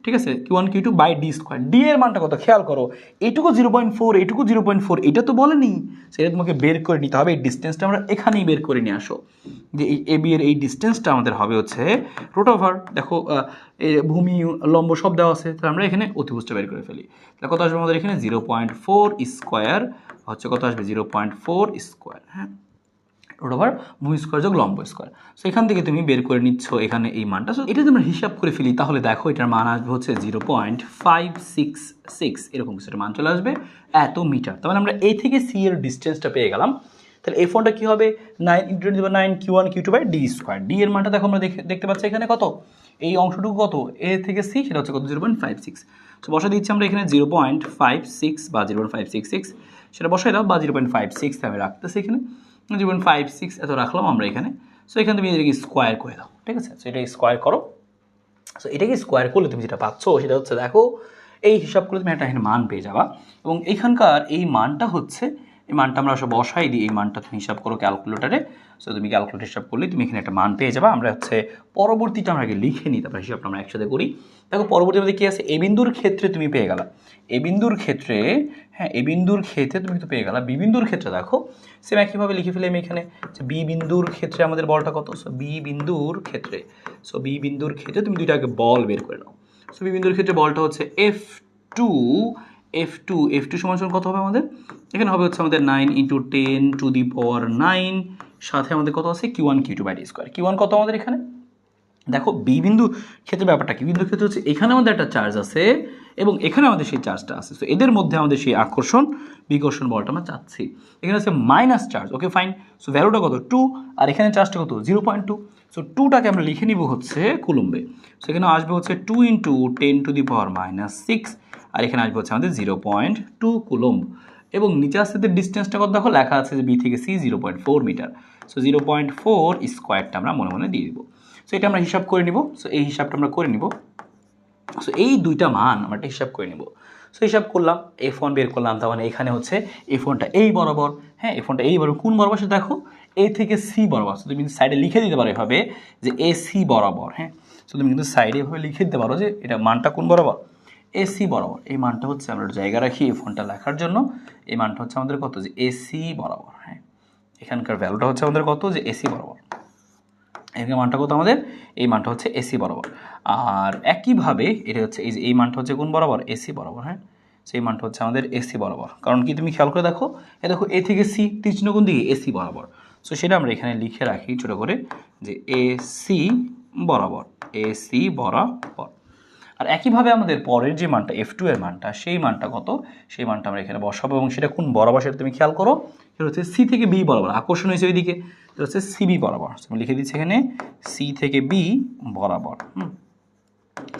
ঠিক আছে Q1 Q2/d²। ডি এর মানটা কত খেয়াল করো, এইটুকু 0.4, এইটুকু 0.4, এটা তো বলেনি, সেটা তোমাকে বের করে নিতে হবে। এই ডিস্টেন্সটা আমরা এখানেই বের করে নিয়ে আসো, যে এই এ বি এর এই ডিস্টেন্সটা আমাদের হবে হচ্ছে √, দেখো ভূমি লম্ব সব দেওয়া আছে, তাহলে আমরা এখানে অতিভুজটা বের করে ফেলি। তাহলে কত আসবে আমাদের এখানে 0.4² হচ্ছে কত আসবে 0.4², হ্যাঁ √, ভূমি স্কোয়ার যোগ লম্ব স্কোয়ার। সো এখান থেকে তুমি বের করে নিচ্ছ এখানে এই মানটা। সো এটা যদি আমরা হিসাব করে ফেলি তাহলে দেখো এটার মান আসবে হচ্ছে 0.566, এরকম কিছু মান চলে আসবে এত মিটার। তার মানে আমরা এ থেকে সি এর ডিস্টেন্সটা পেয়ে গেলাম। তাহলে এই ফোনটা কী হবে 9 × 9 Q1 Q2/d²। ডি এর মানটা দেখো আমরা দেখতে পাচ্ছি এখানে কত, এই অংশটুকু কত এ থেকে সি, সেটা হচ্ছে কত 0.56। সো বসা দিচ্ছি আমরা এখানে 0.56 বা 0.566, সেটা বসাই দাও, বা 0.56 আমি রাখতেছি এখানে 0.56 এত রাখলাম আমরা এখানে। সো এখানে তুমি এটাকে স্কোয়ার করে দাও, ঠিক আছে। সো এটাকে স্কোয়ার করো। সো এটাকে স্কোয়ার করলে তুমি যেটা পাচ্ছ সেটা হচ্ছে দেখো এই হিসাব করলে তুমি একটা মান পেয়ে যাবা, এবং এইখানকার এই মানটা হচ্ছে, এই মানটা আমরা সব বসাই দিই, এই মানটা তুমি হিসাব করো ক্যালকুলেটারে। সো তুমি ক্যালকুলেটার হিসাব করলে তুমি এখানে একটা মান পেয়ে যাবা। আমরা হচ্ছে পরবর্তীটা আমরা আগে লিখে নিই, তারপর হিসাবটা আমরা একসাথে করি। দেখো পরবর্তী মধ্যে কী আছে, এ বিন্দুর ক্ষেত্রে তুমি পেয়ে গেলা, এ বিন্দুর ক্ষেত্রে, হ্যাঁ এ বিন্দুর ক্ষেত্রে তুমি তো পেয়ে গেলা। বি বিন্দুর ক্ষেত্রে দেখো সেম একইভাবে লিখে ফেলে আমি এখানে, বি বিন্দুর ক্ষেত্রে আমাদের বলটা কত, সো বি বিন্দুর ক্ষেত্রে, সো বি বিন্দুর ক্ষেত্রে তুমি দুইটাকে বল বের করে নাও। সো বি বিন্দুর ক্ষেত্রে বলটা হচ্ছে F2, সমান কত হবে আমাদের এখানে হবে হচ্ছে আমাদের 9 × 10⁹, সাথে আমাদের কত আছে Q1 Q2/d²। Q1 কত আমাদের এখানে দেখো, বি বিন্দু ক্ষেত্রে ব্যাপারটা কি, বিন্দু ক্ষেত্রে হচ্ছে এখানে আমাদের একটা চার্জ আছে এবং এখানে আমাদের সেই চার্জটা আছে। সো এদের মধ্যে আমাদের সেই আকর্ষণ বিকর্ষণ বলটা আমরা চাচ্ছি। এখানে হচ্ছে minus charge, okay fine. So ভ্যালুটা কত 2, আর এখানে চার্জটা কত 0.2। সো 2টাকে আমরা লিখে নিব হচ্ছে কুলম্বে। সো এখানে আসবে হচ্ছে 2 × 10⁻⁶, আর এখানে আসবে হচ্ছে আমাদের 0.2 কুলম্ব। এবং নিচে আসতে ডিস্টেন্সটা কত দেখো লেখা আছে যে বি থেকে সি 0.4 মিটার। সো 0.4² আমরা মনে মনে দিয়ে দিব। সো এটা আমরা হিসাব করে নিব। সো এই হিসাবটা আমরা করে নিব। সো এই দুইটা মান আমরা একটা হিসাব করে নিব। সো হিসাব করলাম, F1 বের করলাম, তার মানে এখানে হচ্ছে F1টা এই বরাবর, হ্যাঁ F1টা এই বরাবর, কোন বরাবর সেটা দেখো এ থেকে সি বরাবর। সো তুমি সাইডে লিখে দিতে পারো এভাবে যে AC বরাবর, হ্যাঁ। সো তুমি কিন্তু সাইডে এভাবে লিখে দিতে পারো যে এটা মানটা কোন বরাবর, AC বরাবর। এই মানটা হচ্ছে আমরা জায়গা রাখি F1টা লেখার জন্য, এই মানটা হচ্ছে আমাদের কত যে AC বরাবর, হ্যাঁ এখানকার ভ্যালুটা হচ্ছে আমাদের কত যে AC বরাবর, এখানে মানটা কত আমাদের, এই মানটা হচ্ছে AC বরাবর। আর একইভাবে এটা হচ্ছে এই যে এই মানটা হচ্ছে কোন বরাবর, AC বরাবর, হ্যাঁ সেই মানটা হচ্ছে আমাদের AC বরাবর। কারণ কি তুমি খেয়াল করে দেখো, এ দেখো এ থেকে সি, তীক্ষ্ণ কোন দিকে AC বরাবর। সো সেটা আমরা এখানে লিখে রাখি ছোট করে যে AC বরাবর, AC বরাবর। আর একইভাবে আমাদের পরের যে মানটা F2 এর মানটা, সেই মানটা কত, সেই মানটা আমরা এখানে বসাবো, এবং সেটা কোন বরাবর সেটা তুমি খেয়াল করো, সেটা হচ্ছে সি থেকে বি বরাবর, আকর্ষণ হয়েছে ওইদিকে, এটা হচ্ছে সিবি বরাবর। আমি লিখে দিচ্ছি এখানে সি থেকে বি বরাবর,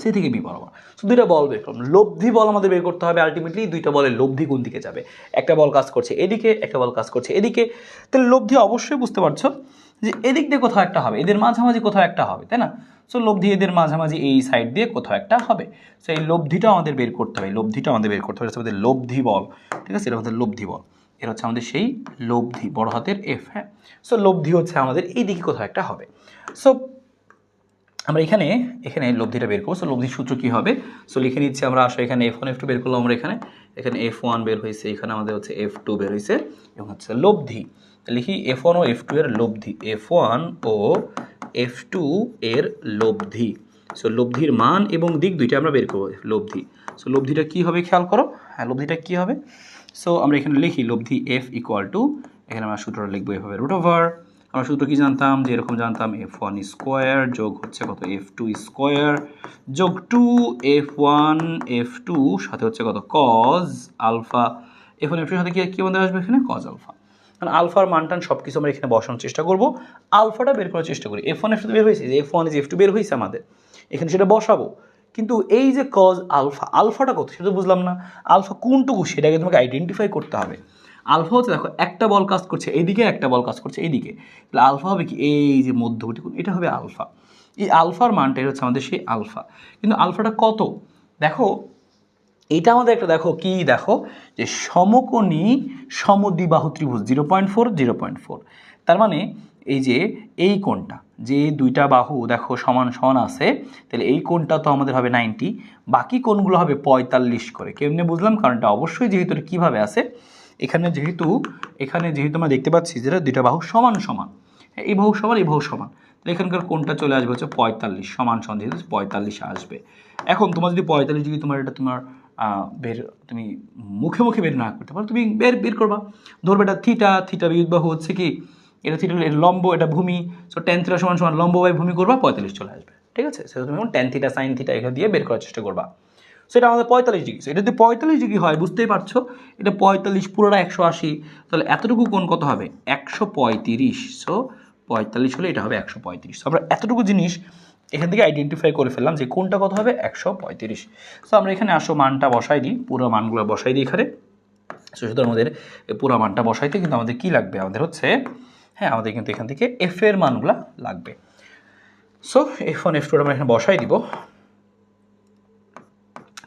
সি থেকে বি বরাবর। সো দুইটা বল বের করলাম, লব্ধি বল আমাদের বের করতে হবে। আলটিমেটলি দুইটা বলের লব্ধি কোন দিকে যাবে, একটা বল কাজ করছে এদিকে, একটা বল কাজ করছে এদিকে, তাহলে লব্ধি অবশ্যই বুঝতে পারছো যে এদিক দিয়ে কোথাও একটা হবে, এদের মাঝামাঝি কোথাও একটা হবে, তাই না। সো লব্ধি এদের মাঝামাঝি এই সাইড দিয়ে কোথাও একটা হবে। সো এই লব্ধিটা আমাদের বের করতে হবে, লব্ধিটা আমাদের বের করতে হবে, এটা আমাদের লব্ধি বল, ঠিক আছে, এটা আমাদের লব্ধি বল, এটা হচ্ছে আমাদের সেই লব্ধি, বড় হাতের F, হ্যাঁ। সো লব্ধি হচ্ছে আমাদের এই দিকে কোথাও একটা হবে। সো আমরা এখানে লব্ধিটা বের করবো। সো লব্ধির সূত্র কী হবে, সো লিখে নিচ্ছি আমরা, আসলে এখানে F1 F2 বের করলাম আমরা, এখানে F1 বের হয়েছে, এখানে আমাদের হচ্ছে F2 বের হয়েছে, এবং হচ্ছে লব্ধি লিখি F1 ও F2 এর লব্ধি, F1 ও F2 এর লব্ধি। সো লব্ধির মান এবং দিক দুইটা আমরা বের করবো, লব্ধি। সো লব্ধিটা কী হবে খেয়াল করো, হ্যাঁ লব্ধিটা কী হবে, সো আমরা এখানে লিখি লব্ধি F = এখানে আমরা সূত্রটা লিখবো এভাবে √। আমরা সূত্র কি জানতাম, যে এরকম জানতাম F1 স্কোয়ার যোগ হচ্ছে কত F2 স্কোয়ার যোগ 2 F1 F2 সাথে হচ্ছে কত cos আলফা, F1 F2 সাথে কি আমাদের আসবে এখানে cos আলফা। মানে আলফার মানটান সব কিছু আমরা এখানে বসানোর চেষ্টা করব, আলফাটা বের করার চেষ্টা করি। F1 F2 বের হয়েছে, যে F1 F2 বের হয়েছে আমাদের, এখানে সেটা বসাবো, কিন্তু এই যে কজ আলফা, আলফাটা কত সেটা বুঝলাম না, আলফা কোনটুকু সেটাকে তোমাকে আইডেন্টিফাই করতে হবে। আলফা হচ্ছে দেখো একটা বল কাজ করছে এইদিকে, একটা বল কাজ করছে এইদিকে, তাহলে আলফা হবে কি এই যে মধ্যবর্তী কোণ, এটা হবে আলফা। এই আলফার মানটাই হচ্ছে আমাদের সেই আলফা। কিন্তু আলফাটা কত দেখো, এটা আমাদের একটা দেখো কি দেখো যে সমকোণী সমদ্বিবাহু ত্রিভুজ 0.4 0.4, তার মানে এই যে এই কোণটা যে দুইটা বাহু দেখো সমান সমান আছে, তাহলে এই কোণটা তো আমাদের হবে 90, বাকি কোণগুলো হবে 45 করে। কেমনে বুঝলাম? কারণ এটা অবশ্যই যেহেতু এটা কীভাবে আছে, এখানে যেহেতু আমরা দেখতে পাচ্ছি যে দুইটা বাহু সমান সমান, এই বাহু সমান এই বাহু সমান, তাহলে এখানকার কোণটা চলে আসবে হচ্ছে 45, সমান সমান যেহেতু 45 আসবে। এখন তোমার যদি 45 ডিগ্রি তোমার এটা তোমার বের তুমি মুখে মুখে বের না করতে পারো, তুমি বের করবা, ধরবে এটা থিটা বিবাহু হচ্ছে কি এটা থিটা, এটা লম্ব, এটা ভূমি, সো ট্যান থিটা সমান সমান লম্ব বাই ভূমি করবা, 45 চলে আসবে। ঠিক আছে, সেটা তুমি ট্যান থিটা সাইন থিটা এগুলো দিয়ে বের করার চেষ্টা করবা। সো এটা আমাদের 45 ডিগ্রি। সো এটা যদি 45 ডিগ্রি হয় বুঝতেই পারছো এটা 45 পুরোটা 180, তাহলে এতটুকু কোণ কত হবে 135। সো 45 হলে এটা হবে 135। আমরা এতটুকু জিনিস এখান থেকে আইডেন্টিফাই করে ফেললাম যে কোনটা কত হবে 135। সো আমরা এখানে আসো মানটা বসাই দিই, পুরো মানগুলো বসাই দিই এখানে। সো শুধু আমাদের পুরো মানটা বসাইতে কিন্তু আমাদের কি লাগবে, আমাদের হচ্ছে আমাদের কিন্তু এখান থেকে এফ এর মানগুলো লাগবে। সো F1 F2 আমরা এখানে বসাই দিব।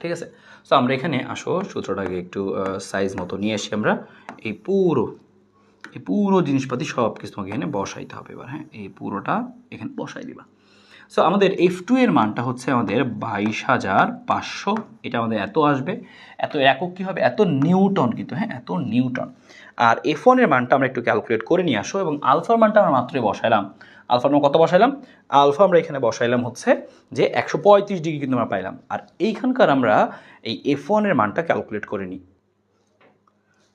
ঠিক আছে, সো আমরা এখানে আসো সূত্রটাকে একটু সাইজ মতো নিয়ে এসে আমরা এই পুরো জিনিসপাতি সব কিছু তোমাকে এখানে বসাইতে হবে এবার। এই পুরোটা এখানে বসাই দিবা। সো আমাদের F2 এর মানটা হচ্ছে আমাদের 22,500, এটা আমাদের এত আসবে, এত একক কী হবে এত নিউটন কিন্তু, এত নিউটন। আর F1 এর মানটা আমরা একটু ক্যালকুলেট করে নিয়ে আসো, এবং আলফার মানটা আমরা মাত্রই বসাইলাম। আলফার মান কত বসাইলাম? আলফা আমরা এখানে বসাইলাম হচ্ছে যে 135 ডিগ্রি কিন্তু আমরা পাইলাম। আর এইখানকার আমরা এই F1 এর মানটা ক্যালকুলেট করে নিই।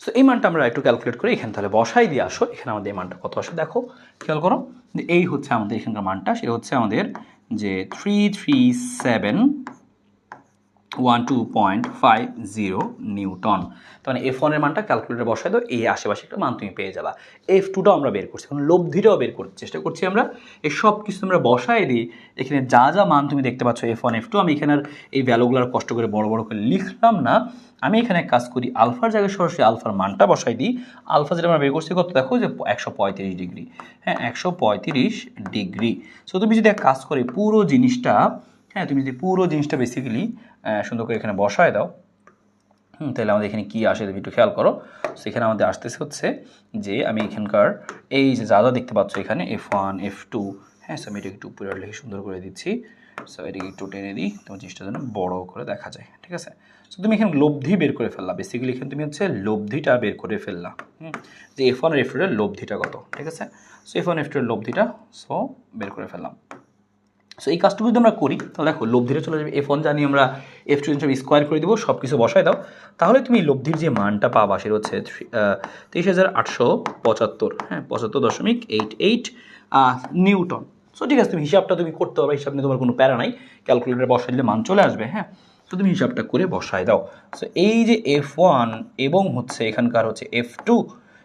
সো এই মানটা আমরা একটু ক্যালকুলেট করে এখানে তাহলে বসাই দিয়ে আসো, এখানে আমাদের এই মানটা কত আসে দেখো, খেয়াল করো যে এই হচ্ছে আমাদের এখানকার মানটা, সেটা হচ্ছে আমাদের যে 33712.50 নিউটন। তো মানে F1 এর মানটা ক্যালকুলেটরে বসাই দাও, এই আশেপাশে একটা মান তুমি পেয়ে যাবা। F2টাও আমরা বের করছি, এখন লব্ধিটাও বের করতে চেষ্টা করছি আমরা। এই সব কিছু আমরা বসাই দিই, এখানে যা যা মান তুমি দেখতে পাচ্ছ F1 F2, আমি এখানে আর এই ভ্যালুগুলো কষ্ট করে বড় বড় করে লিখলাম না, আমি এখানে কাজ করি আলফার জায়গায় সরাসরি আলফার মানটা বসাই দিই। আলফা যেটা আমরা বের করছি কত দেখো যে 135 ডিগ্রি, 135 ডিগ্রি। সো তুমি যদি এক কাজ করে পুরো জিনিসটা, তুমি যদি পুরো জিনিসটা বেসিক্যালি সুন্দর করে এখানে বসায় দাও, তাহলে আমাদের এখানে কী আসে তুমি একটু খেয়াল করো। সেখানে আমাদের আসতেছে হচ্ছে যে আমি এখানকার এই যে যা যা দেখতে পাচ্ছ এখানে F1 F2, সো আমি এটা একটু উপরে লিখে সুন্দর করে দিচ্ছি। সো এটাকে একটু টেনে দিই তোমার জিনিসটা যেন বড় করে দেখা যায়। ঠিক আছে, সো তুমি এখানে লব্ধি বের করে ফেললা, বেসিক্যালি এখানে তুমি হচ্ছে লব্ধিটা বের করে ফেললা, যে F1 আর F2 এর লব্ধিটা কত। ঠিক আছে, সো F1 F2 এর লব্ধিটা সো বের করে ফেললাম। সো এই কাজটুকু যদি আমরা করি তাহলে দেখো লব্ধিটা চলে যাবে, F1 জানি আমরা, F2 স্কোয়ার করে দেবো, সব কিছু বসায় দাও, তাহলে তুমি লব্ধির যে মানটা পাবা সেটা হচ্ছে 23,875, 75.88 নিউটন। সো ঠিক আছে, তুমি হিসাবটা তুমি করতে পারো, হিসাব নিয়ে তোমার কোনো প্যারা নাই, ক্যালকুলেটারে বসাই দিলে মান চলে আসবে। সো তুমি হিসাবটা করে বসায় দাও। সো এই যে F1 এবং হচ্ছে এখানকার হচ্ছে F2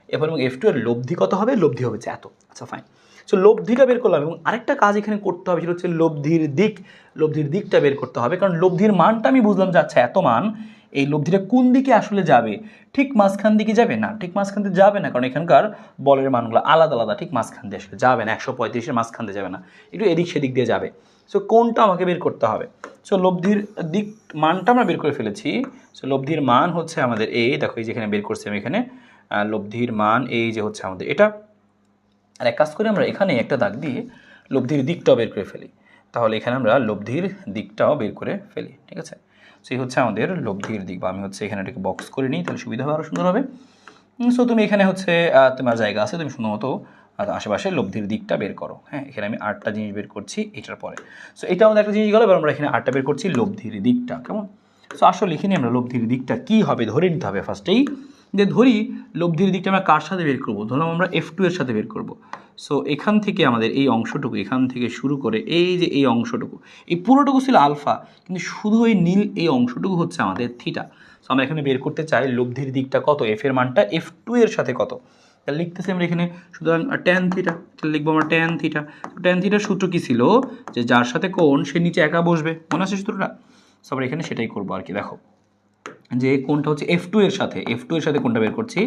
এবং F2 এর লব্ধি কত হবে? লব্ধি হবে যে এত। আচ্ছা ফাইন, সো লব্ধিটা বের করলাম, এবং আরেকটা কাজ এখানে করতে হবে সেটা হচ্ছে লব্ধির দিকটা বের করতে হবে, কারণ লব্ধির মানটা আমি বুঝলাম যে আচ্ছা এত মান, এই লব্ধিটা কোন দিকে আসলে যাবে? ঠিক মাঝখান দিকে যাবে না, ঠিক মাঝখান দিয়ে যাবে না, কারণ এখানকার বলের মানগুলো আলাদা আলাদা, ঠিক মাঝখান দিয়ে আসলে যাবে না, 135-এর মাঝখান দিয়ে যাবে না, একটু এদিক সেদিক দিয়ে যাবে। সো কোনটা আমাকে বের করতে হবে? সো লব্ধির দিক মানটা আমরা বের করে ফেলেছি। সো লব্ধির মান হচ্ছে আমাদের এই দেখো, এই যেখানে বের করছি আমি এখানে লব্ধির মান এই যে হচ্ছে আমাদের এটা। আর এক কাজ করে আমরা এখানে একটা দাগ দিয়ে লব্ধির দিকটাও বের করে ফেলি, তাহলে এখানে আমরা লব্ধির দিকটাও বের করে ফেলি। ঠিক আছে, সেই হচ্ছে আমাদের লব্ধির দিক, বা আমি হচ্ছে এখানে এটাকে বক্স করে নিই, তাহলে সুবিধা হবে, আরও সুন্দর হবে। সো তুমি এখানে হচ্ছে তোমার জায়গা আছে, তুমি সুন্দর মতো আশেপাশে লব্ধির দিকটা বের করো। এখানে আমি 8টা জিনিস বের করছি এটার পরে। সো এটা আমাদের একটা জিনিস গেলো, এবার আমরা এখানে 8টা বের করছি লব্ধির দিকটা, কেমন? সো আসলে লিখে নিই আমরা লব্ধির দিকটা কী হবে, ধরে নিতে হবে ফার্স্টেই, যে ধরি লব্ধির দিকটা আমরা কার সাথে বের করবো, ধরলাম আমরা F2 এর সাথে বের করব। সো এখান থেকে আমাদের এই অংশটুকু, এখান থেকে শুরু করে এই যে এই অংশটুকু, এই পুরোটুকু ছিল আলফা, কিন্তু শুধু এই নীল এই অংশটুকু হচ্ছে আমাদের থিটা। সো আমরা এখানে বের করতে চাই লব্ধির দিকটা কত, F এর মানটা F2 এর সাথে কত। তাহলে লিখতেছি আমরা এখানে, সুতরাং ট্যান থিটা, তাহলে লিখবো আমরা ট্যান থিটা। ট্যান থিটার সূত্র কী ছিল, যে যার সাথে কোণ সে নিচে একা বসবে, মনে আছে সূত্রটা? সো আমরা এখানে সেটাই করবো আর কি। দেখো যে কোণটা হচ্ছে F2 এর সাথে কোণটা বের করছি,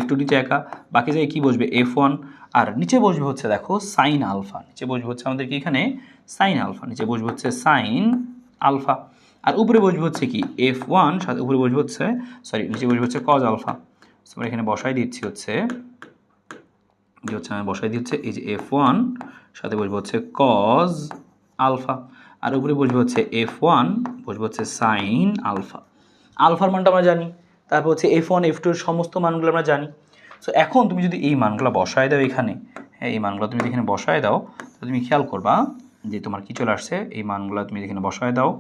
F2 নিচে একা, বাকি জায়গায় কী বসবে F1, আর নিচে বসবে হচ্ছে দেখো সাইন আলফা, নিচে বসবে হচ্ছে আমাদের কি এখানে সাইন আলফা, নিচে বসবে হচ্ছে সাইন আলফা, আর উপরে বসবে হচ্ছে কি F1, সাথে উপরে বসবে হচ্ছে নিচে বসবে হচ্ছে কজ আলফা। আমরা এখানে বসাই দিচ্ছি হচ্ছে আমি বসাই দিচ্ছি এই যে F1, সাথে বসবে হচ্ছে কজ আলফা, আর উপরে বসবে হচ্ছে F1, বসবে হচ্ছে সাইন আলফা। আলফার মানটা আমরা জানি, তারপর হচ্ছে F1 F2 এর সমস্ত মানগুলো আমরা জানি। সো এখন তুমি যদি এই মানগুলো বসায় দাও এখানে, হ্যাঁ এই মানগুলো তুমি এখানে বসায় দাও, তো তুমি খেয়াল করবা যে তোমার কী চলে আসছে, এই মানগুলো তুমি এখানে বসায় দাও,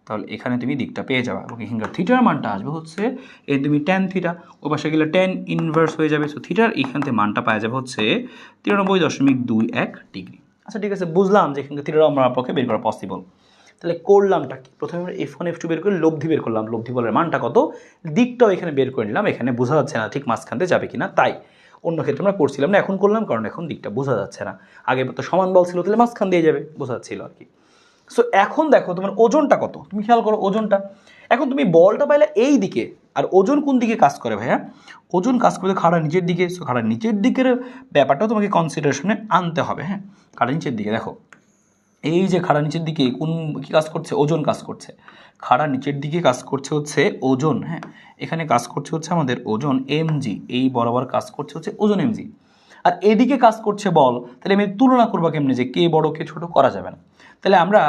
তাহলে এখানে তুমি দিকটা পেয়ে যাবে, এবং এখানকার থিটার মানটা আসবে হচ্ছে এই তুমি ট্যান থিটা, ও পাশে গেলে ট্যান ইনভার্স হয়ে যাবে। সো থিটার এইখান থেকে মানটা পাওয়া যাবে হচ্ছে 93.21 ডিগ্রি। আচ্ছা ঠিক আছে, বুঝলাম যে এখানকার থিটার আমার পক্ষে বের করা পসিবল। তাহলে করলামটা কি, প্রথমে আমরা F1 F2 বের করে লব্ধি বের করলাম, লব্ধি বলের মানটা কত, দিকটাও এখানে বের করে নিলাম। এখানে বোঝা যাচ্ছে না ঠিক মাঝখান দিয়ে যাবে কিনা, তাই অন্য ক্ষেত্রে আমরা করছিলাম না, এখন করলাম কারণ এখন দিকটা বোঝা যাচ্ছে না। আগে তো সমান বল ছিল, তাহলে মাঝখান দিয়ে যাবে, বোঝা যাচ্ছিল আর কি। সো এখন দেখো তোমার ওজনটা কত, তুমি খেয়াল করো ওজনটা। এখন তুমি বলটা পাইলে এই দিকে, আর ওজন কোন দিকে কাজ করে ভাইয়া, ওজন কাজ করে খাড়া নিচের দিকে। সো খাড়া নিচের দিকের ব্যাপারটাও তোমাকে কনসিডারেশনে আনতে হবে। হ্যাঁ খাড়া নিচের দিকে দেখো, এই যে খাড়া নিচের দিকে কোন কী কাজ করছে, ওজন কাজ করছে। খাড়া নিচের দিকে কাজ করছে হচ্ছে ওজন, হ্যাঁ এখানে কাজ করছে হচ্ছে আমাদের ওজন mg, এই বরাবর কাজ করছে হচ্ছে ওজন mg, আর এদিকে কাজ করছে বল। তাহলে আমি তুলনা করবো কেমনে, যে কে বড় কে ছোট করা যাবে না। তাহলে আমরা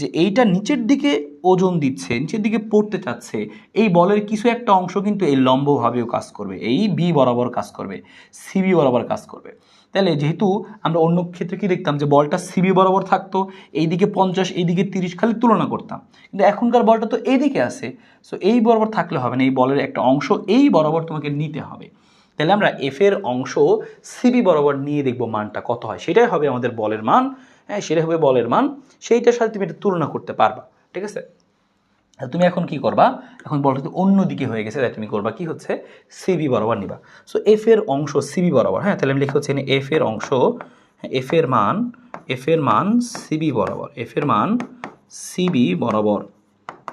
যে এইটা নিচের দিকে ওজন দিচ্ছে, নিচের দিকে পড়তে চাচ্ছে, এই বলের কিছু একটা অংশ কিন্তু এই লম্বভাবেও কাজ করবে, এই বি বরাবর কাজ করবে, সিবি বরাবর কাজ করবে। তাহলে যেহেতু আমরা অন্য ক্ষেত্রে কি দেখতাম যে বলটা সিবি বরাবর থাকতো, এইদিকে 50 এইদিকে 30, খালি তুলনা করতাম, কিন্তু এখনকার বলটা তো এইদিকে আছে। সো এই বরাবর থাকলে হবে না, এই বলের একটা অংশ এই বরাবর তোমাকে নিতে হবে। তাহলে আমরা এফ এর অংশ সিবি বরাবর নিয়ে দেখব মানটা কত হয়, সেটাই হবে আমাদের বলের মান। হ্যাঁ সেটাই হবে বলের মান, সেইটার সাথে তুমি এটা তুলনা করতে পারবা। ঠিক আছে, তুমি এখন কি করবা, এখন বলটা তো অন্য দিকে হয়ে গেছে, তাই তুমি করবা কি হচ্ছে সিবি বরাবর নিবা। সো এফ এর অংশ সিবি বরাবর, হ্যাঁ তাহলে আমি লিখে হচ্ছে এফ এর অংশ, এফ এর মান সিবি বরাবর, এফ এর মান সিবি বরাবর,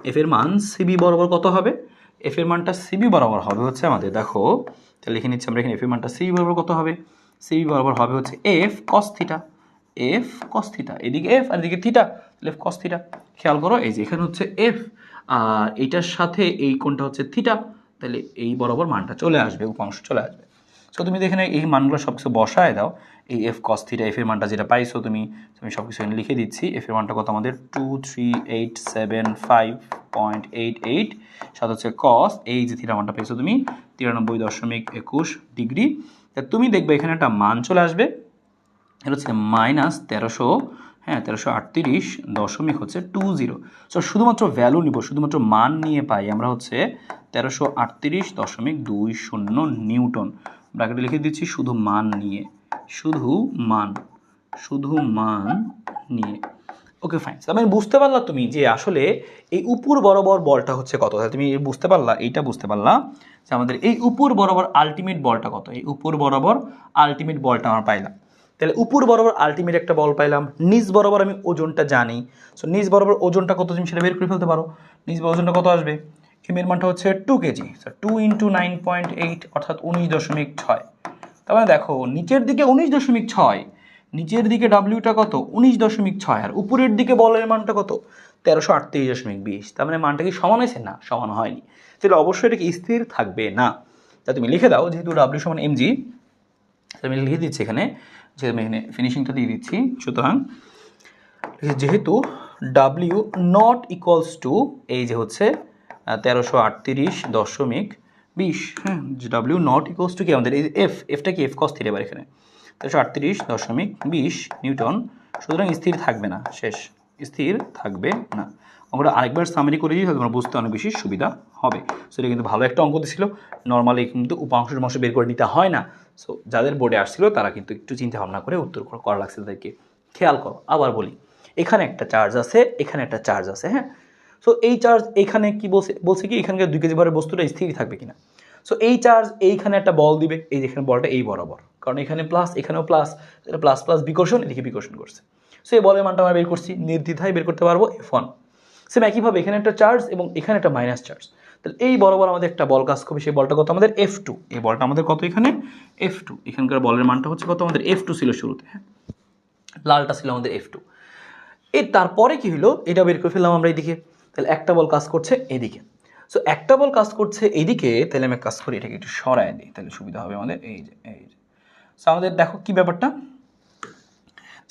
এফ এর মান সিবি বরাবর কত হবে, এফ এর মানটা সিবি বরাবর হবে হচ্ছে আমাদের, দেখো তাহলে লিখে নিচ্ছি আমরা এখানে এফ এর মানটা সিবি বরাবর কত হবে, সিবি বরাবর হবে হচ্ছে F cos theta, F cos theta, এদিকে এফ আর এদিকে থিটা, তাহলে এফ কস থিটা। খেয়াল করো এই যে এখানে হচ্ছে এফ, আর এইটার সাথে এই কোণটা হচ্ছে থিটা, তাহলে এই বরাবর মানটা চলে আসবে, উপাংশ চলে আসবে। সো তুমি এখানে এই মানগুলো সব কিছু বসায় দাও, এই এফ কস থিটা, এফ এর মানটা যেটা পাইছো তুমি সব কিছু এখানে লিখে দিচ্ছি। এফ এর মানটা কত আমাদের 2385.88, সাথে হচ্ছে কস, এই যে থিটা মানটা পেয়েছো তুমি 93.21 ডিগ্রি। তা তুমি দেখবে এখানে একটা মান চলে আসবে, এটা হচ্ছে -1300, হ্যাঁ 1338.20। সো শুধুমাত্র ভ্যালু নিব, শুধুমাত্র মান নিয়ে পাই আমরা হচ্ছে 1338.20 নিউটন। ব্র্যাকেটে লিখে দিচ্ছি শুধু মান নিয়ে, শুধু মান নিয়ে। ওকে ফাইন, আমি বুঝতে পারলাম তুমি যে আসলে এই উপর বরাবর বলটা হচ্ছে কত, তুমি বুঝতে পারলা, এইটা বুঝতে পারলা যে আমাদের এই উপর বরাবর আলটিমেট বলটা কত, এই উপর বরাবর আলটিমেট বলটা আমরা পাইলাম। তাহলে উপর বরাবর আলটিমেট একটা বল পাইলাম, নিচ বরাবর আমি ওজনটা জানি। সো নিচ বরাবর ওজনটা কত তুমি সেটা বের করে ফেলতে পারো। নিচ বরাবর ওজনটা কত আসবে, এম এর মানটা হচ্ছে 2 কেজি, 2 × 9.8 অর্থাৎ 19.6। তার মানে দেখো নিচের দিকে 19.6, নিচের দিকে ডাব্লিউটা কত 19.6, আর উপরের দিকে বলের মানটা কত 1338.20। তার মানে মানটা কি সমান হয়েছে, না সমান হয়নি, তাহলে অবশ্যই এটা কি স্থির থাকবে না। তা তুমি লিখে দাও যেহেতু ডাব্লিউ সমান এমজি, আমি লিখে দিচ্ছি এখানে, যে আমি এখানে ফিনিশিংটা দিয়ে দিচ্ছি। সুতরাং যেহেতু ডাব্লিউ নট ইকুয়ালস টু এই যে হচ্ছে 1338.20, হ্যাঁ ডাব্লিউ নট ইকুয়ালস টু কি আমাদের এই এফটা কি এফ কস থিটা, এবার এখানে 1338.20 নিউটন। সুতরাং স্থির থাকবে না, শেষ, স্থির থাকবে না। আমরা আরেকবার সামারি করে দিই, তোমরা বুঝতে অনেক বেশি সুবিধা হবে। সো এটা কিন্তু ভালো একটা অঙ্ক ছিল, নর্মালি কিন্তু উপাংশ বের করে নিতে হয় না। সো যাদের বোর্ডে আসছিল তারা কিন্তু একটু চিন্তা ভাবনা করে উত্তর করা লাগছে তাদেরকে। খেয়াল করো, আবার বলি, এখানে একটা চার্জ আছে, এখানে একটা চার্জ আছে, হ্যাঁ। সো এই চার্জ এখানে কি বলছে কি এখানকার 2 কেজি ভরের বস্তুটা স্থির থাকবে কিনা। সো এই চার্জ এইখানে একটা বল দিবে, এই যেখানে বলটা এই বরাবর, কারণ এখানে প্লাস এখানেও প্লাস, এটা প্লাস প্লাস বিকর্ষণ, এদিকে বিকর্ষণ করছে। সো এই বলের মানটা আমরা বের করছি, নির্দ্বিধায় বের করতে পারবো F1। সেম একইভাবে এখানে একটা চার্জ এবং এখানে একটা মাইনাস চার্জ, তাহলে এই বরাবর আমাদের একটা বল কাজ করবে, সেই বলটা কত আমাদের F2। এই বলটা আমাদের কত এখানে F2, এখানকার বলের মানটা হচ্ছে কত আমাদের F2 ছিল শুরুতে, হ্যাঁ লালটা ছিল আমাদের F2। এর তারপরে কি হলো, এটা বের করে ফেললাম আমরা এইদিকে, তাহলে একটা বল কাজ করছে এদিকে। সো একটা বল কাজ করছে এইদিকে, তাহলে আমি কাজ করি এটাকে একটু সরায় দিই, তাহলে সুবিধা হবে আমাদের। এই যে সো আমাদের দেখো কি ব্যাপারটা,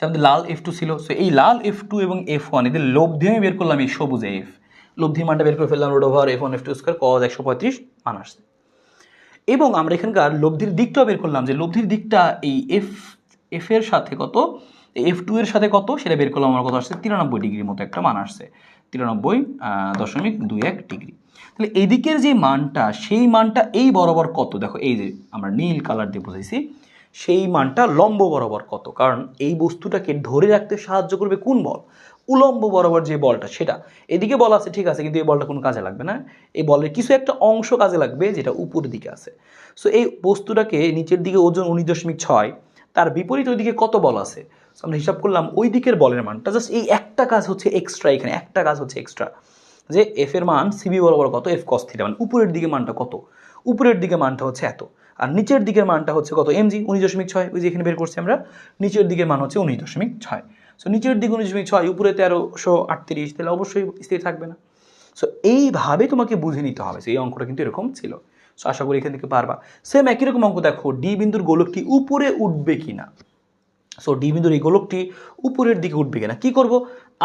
আমাদের লাল F2 ছিল। সো এই লাল F2 এবং F1 এদের লব্ধি আমি বের করলাম, এই সবুজ F লব্ধি মানটা বের করে ফেললাম, root over F1 F2 square cos 135 মান আসছে। এবং আমরা এখানকার লব্ধির দিকটাও বের করলাম, যে লব্ধির দিকটা এই F এর সাথে কত, F2 এর সাথে কত সেটা বের করলাম, আমার কত আসছে 93 ডিগ্রির মতো একটা মান আসছে, 93.21 ডিগ্রি। তাহলে এদিকের যে মানটা, সেই মানটা এই বরাবর কত, দেখো এই যে আমরা নীল কালার দিয়ে বুঝাইছি, সেই মানটা লম্ব বরাবর কত, কারণ এই বস্তুটাকে ধরে রাখতে সাহায্য করবে কোন বল, উলম্ব বরাবর যে বলটা সেটা। এদিকে বল আছে ঠিক আছে, কিন্তু এই বলটা কোনো কাজে লাগবে না, এই বলের কিছু একটা অংশ কাজে লাগবে যেটা উপরের দিকে আছে। সো এই বস্তুটাকে নিচের দিকে ওজন 19.6, তার বিপরীত ওইদিকে কত বল আছে, সো আমরা হিসাব করলাম ওই দিকের বলের মানটা, জাস্ট এই একটা কাজ হচ্ছে এক্সট্রা, এখানে একটা কাজ হচ্ছে এক্সট্রা, যে এফ এর মান সিবি বরাবর কত, এফ কস থিটা, মানে উপরের দিকে মানটা কত, উপরের দিকে মানটা হচ্ছে এত, আর নিচের দিকের মানটা হচ্ছে কত এমজি 19.6, ওই যে এখানে বের করছি আমরা, নিচের দিকের মান হচ্ছে 19.6। সো নিচের দিকে 19.6, উপরে 1338, তাহলে অবশ্যই স্থির থাকবে না। সো এইভাবে তোমাকে বুঝে নিতে হবে, এই অঙ্কটা কিন্তু এরকম ছিল। সো আশা করি এখান থেকে পারবা। সেম একই রকম অঙ্ক দেখো, ডি বিন্দুর গোলকটি উপরে উঠবে কিনা। সো ডি বিন্দুর এই গোলকটি উপরের দিকে উঠবে কিনা, কি করব,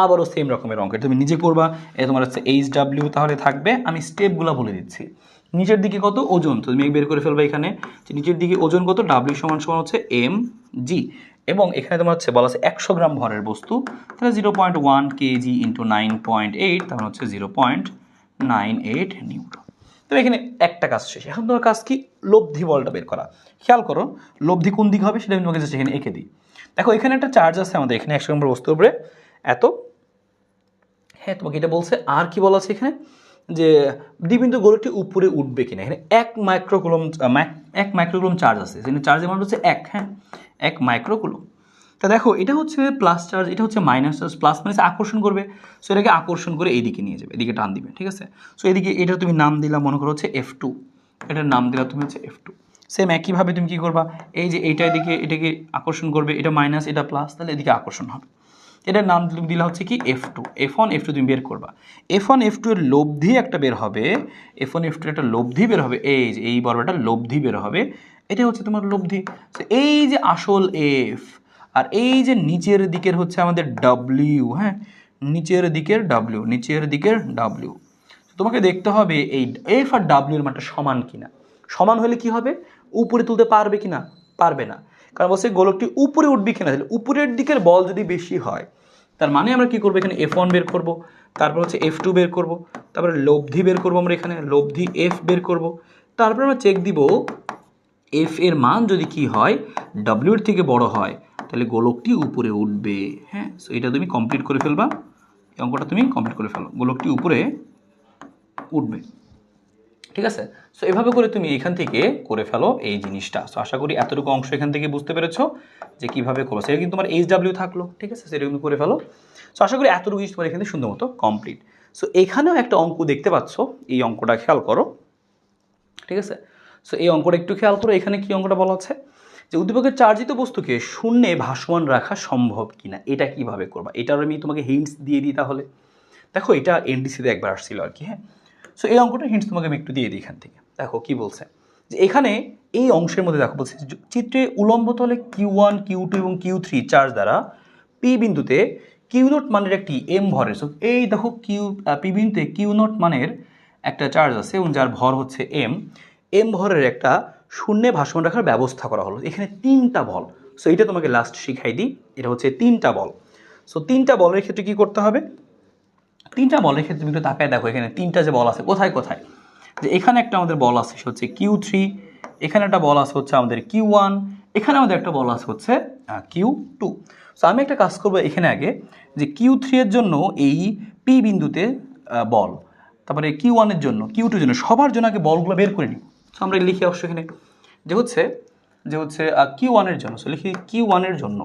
আবারও সেম রকমের অঙ্ক তুমি নিজে করবা। এ তোমার হচ্ছে HW তাহলে থাকবে, আমি স্টেপগুলো বলে দিচ্ছি। নিচের দিকে কত ওজন, তো তুমি বের করে ফেলবে এখানে, যে নিচের দিকে ওজন কত, W সমান সমান হচ্ছে mg, এবং এখানে তোমার হচ্ছে বলা আছে 100 গ্রাম ভরের বস্তু, তাহলে 0.1 কেজি ইন্টু 9.8, তাহলে হচ্ছে 0.98 নিউটন। তো এখানে একটা কাজ শেষ, এখন তোমার কাজ কি, লব্ধি বলটা বের করা। খেয়াল করো লব্ধি কোন দিক হবে সেটা আমি তোমাকে জাস্ট এখানে এঁকে দিই। দেখো এখানে একটা চার্জ আছে আমাদের, এখানে 100 গ্রাম বস্তুর উপরে এত, হ্যাঁ তোমাকে এটা বলছে, আর কি বলা আছে এখানে, যে ডি বিন্দু গোলকটি উপরে উঠবে কিনা। এখানে 1 মাইক্রোকুলম চার্জ আছে, এখানে চার্জের মান হচ্ছে 1, হ্যাঁ 1 মাইক্রোকুলম। তা দেখো এটা হচ্ছে প্লাস চার্জ, এটা হচ্ছে মাইনাস চার্জ, প্লাস মাইনাস আকর্ষণ করবে, সো এটাকে আকর্ষণ করে এইদিকে নিয়ে যাবে, এদিকে টান দিবে, ঠিক আছে। সো এদিকে এটা তুমি নাম দিলা মনে করো হচ্ছে F2, এটার নাম দিলা তুমি হচ্ছে F2। সেম একইভাবে তুমি কী করবা, এই যে এইটা এদিকে এটাকে আকর্ষণ করবে, এটা মাইনাস এটা প্লাস, তাহলে এদিকে আকর্ষণ হবে, এটার নাম দিলা হচ্ছে কি F2। F1 F2 তুমি বের করবা, F1 F2 এর লব্ধি একটা বের হবে, F1 F2 একটা লব্ধি বের হবে, এই যে এই বর্গটা লব্ধি বের হবে, এটা হচ্ছে তোমার লব্ধি। এই যে আসল F, আর এই যে নিচের দিকের হচ্ছে আমাদের W, হ্যাঁ নিচের দিকের W, নিচের দিকের W, তোমাকে দেখতে হবে এই F আর W এর মানটা সমান কিনা। সমান হলে কি হবে, উপরে তুলতে পারবে কিনা, পারবে না, কারণ বলছে গোলকটি উপরে উঠবে কিনা, তাহলে উপরের দিকের বল যদি বেশি হয়, তার মানে আমরা কি করবো, এখানে F1 বের করব, তারপর হচ্ছে F2 বের করব, তারপরে লব্ধি বের করব, আমরা এখানে লব্ধি F বের করব, তারপর আমরা চেক দিব F এর মান যদি কি হয় W এর থেকে বড় হয়, তাহলে গোলকটি উপরে উঠবে, হ্যাঁ। সো এটা তুমি কমপ্লিট করে ফেলবা, এই অঙ্কটা তুমি কমপ্লিট করে ফেলো, গোলকটি উপরে উঠবে, ঠিক আছে। সো এভাবে করে তুমি এখান থেকে করে ফেলো এই জিনিসটা। সো আশা করি এতটুকু অংশ এখান থেকে বুঝতে পেরেছো যে কীভাবে করো, সেটা কিন্তু তোমার HW থাকলো, ঠিক আছে, সেটা তুমি করে ফেলো। সো আশা করি এতটুকু জিনিস তোমার এখান থেকে সুন্দর মতো কমপ্লিট। সো এখানেও একটা অঙ্ক দেখতে পাচ্ছ, এই অঙ্কটা খেয়াল করো, ঠিক আছে। সো এই অঙ্কটা একটু খেয়াল করো, এখানে কি অঙ্কটা বলা আছে, যে উদ্দীপকের চার্জিত বস্তুকে শূন্যে ভাসমান রাখা সম্ভব কিনা, এটা কিভাবে করবা, এটার আমি তোমাকে হিন্টস দিয়ে দিই। তাহলে দেখো এটা এনডিসিতে একবার আসছিল আর কি, হ্যাঁ। সো এই অঙ্কটা হিন্টস তোমাকে আমি একটু দিয়ে দিই এখান থেকে। দেখো কি বলছে, যে এখানে এই অংশের মধ্যে দেখো বলছে, চিত্রে উলম্ব তলে Q1 Q2 এবং Q3 চার্জ দ্বারা P বিন্দুতে Q0 মানের একটি M ভরের, সো এই দেখো P বিন্দুতে Q0 মানের একটা চার্জ আছে এবং যার ভর হচ্ছে M ভরের একটা শূন্যে ভাসমান রাখার ব্যবস্থা করা হলো। এখানে 3টা বল, সো এটা তোমাকে লাস্ট শিখাই দিই, এটা হচ্ছে 3টা বল। সো 3টা বলের ক্ষেত্রে কি করতে হবে, 3টা বলের ক্ষেত্রে তুমি একটু তাকায় দেখো, এখানে 3টা যে বল আছে কোথায় কোথায়, যে এখানে একটা আমাদের বল আছে সে হচ্ছে Q3, এখানে একটা বল আছে হচ্ছে আমাদের Q1, এখানে আমাদের একটা বল আছে হচ্ছে Q2। সো আমি একটা কাজ করবো এখানে আগে, যে Q3 এর জন্য এই P বিন্দুতে বল, তারপরে Q1 এর জন্য, Q2 এর জন্য, সবার জন্য আগে বলগুলো বের করে নিই। সো আমরা লিখি অবশ্যই এখানে যে হচ্ছে Q1 এর জন্য। সো লিখি Q1 এর জন্য,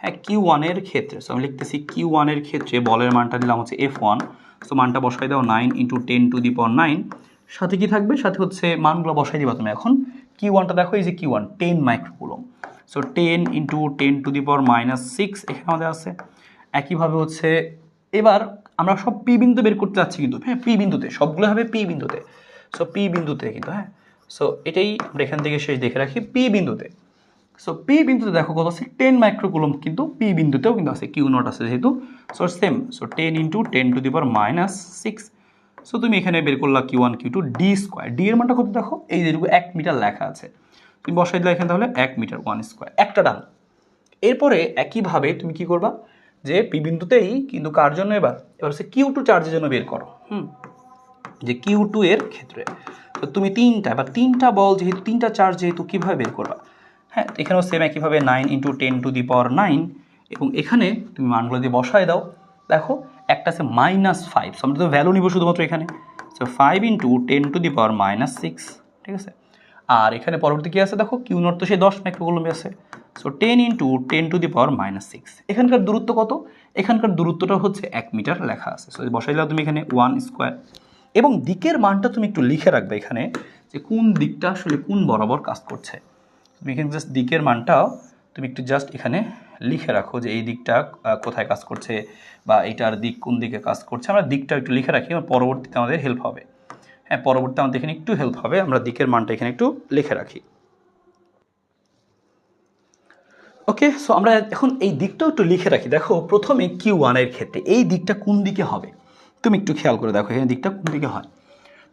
হ্যাঁ Q1 এর ক্ষেত্রে। সো আমি লিখতেছি Q1 এর ক্ষেত্রে বলের মানটা দিলাম হচ্ছে F1। সো মানটা বসাই দাও 9 × 10⁹। সাথে কি থাকবে, সাথে হচ্ছে মানগুলো বসাই দিবা তুমি। এখন Q1টা দেখো, এই যে Q1 10 মাইক্রোকুলম। সো 10 × 10⁻⁶ এখানে আমাদের আছে। একইভাবে হচ্ছে এবার আমরা সব পি বিন্দু বের করতে যাচ্ছি কিন্তু, হ্যাঁ পি বিন্দুতে, সবগুলো হবে পি বিন্দুতে। সো পি বিন্দুতে কিন্তু, হ্যাঁ সো এটাই আমরা এখান থেকে শেষ দেখে রাখি পি বিন্দুতে। সো পি বিন্দুতে দেখো কত আছে, 10 মাইক্রোকুলম, কিন্তু পি বিন্দুতেও কিন্তু আছে, Q0 আছে যেহেতু। So same, so 10 × 10⁻⁶। সো তুমি এখানে বের করলা Q1 Q2 d²। ডি এর মানটা কত দেখো, এই যেটুকু 1 মিটার লেখা আছে, তুমি বসাই দিলে এখানে তাহলে 1 মিটার 1², একটা ডান। এরপরে একইভাবে তুমি কি করবা, যে পি বিন্দুতেই কিন্তু কার জন্য এবার হচ্ছে Q2 চার্জের জন্য বের করো। যে Q2 এর ক্ষেত্রে তো তুমি তিনটা বল যেহেতু, তিনটা চার্জ যেহেতু, কীভাবে বের করবা, হ্যাঁ এখানেও সেম একইভাবে 9 × 10⁹ এবং এখানে তুমি মানগুলো দিয়ে বসায় দাও। দেখো একটা আছে -5, সো আমরা তো ভ্যালু নিব শুধুমাত্র এখানে। সো 5 × 10⁻⁶, ঠিক আছে। আর এখানে পরবর্তী কী আছে দেখো, Q0 তো সেই 10 মাইক্রোকুলম আছে। সো 10 × 10⁻⁶। এখানকার দূরত্ব কত, এখানকার দূরত্বটা হচ্ছে 1 মিটার লেখা আছে। সো বসাই দাও তুমি এখানে 1²। এবং দিকের মানটা তুমি একটু লিখে রাখবে এখানে, যে কোন দিকটা আসলে কোন বরাবর কাজ করছে। তুমি এখানে জাস্ট দিকের মানটাও তুমি একটু জাস্ট এখানে লিখে রাখো, যে এই দিকটা কোথায় কাজ করছে, বা এটার দিক কোন দিকে কাজ করছে। আমরা দিকটা একটু লিখে রাখি, পরবর্তীতে আমাদের হেল্প হবে। হ্যাঁ পরবর্তীতে আমাদের এখানে একটু হেল্প হবে, আমরা দিকের মানটা এখানে একটু লিখে রাখি। ওকে, সো আমরা এখন এই দিকটাও একটু লিখে রাখি। দেখো প্রথমে Q1 এর ক্ষেত্রে এই দিকটা কোন দিকে হবে, তুমি একটু খেয়াল করে দেখো এখানে দিকটা কোন দিকে হয়।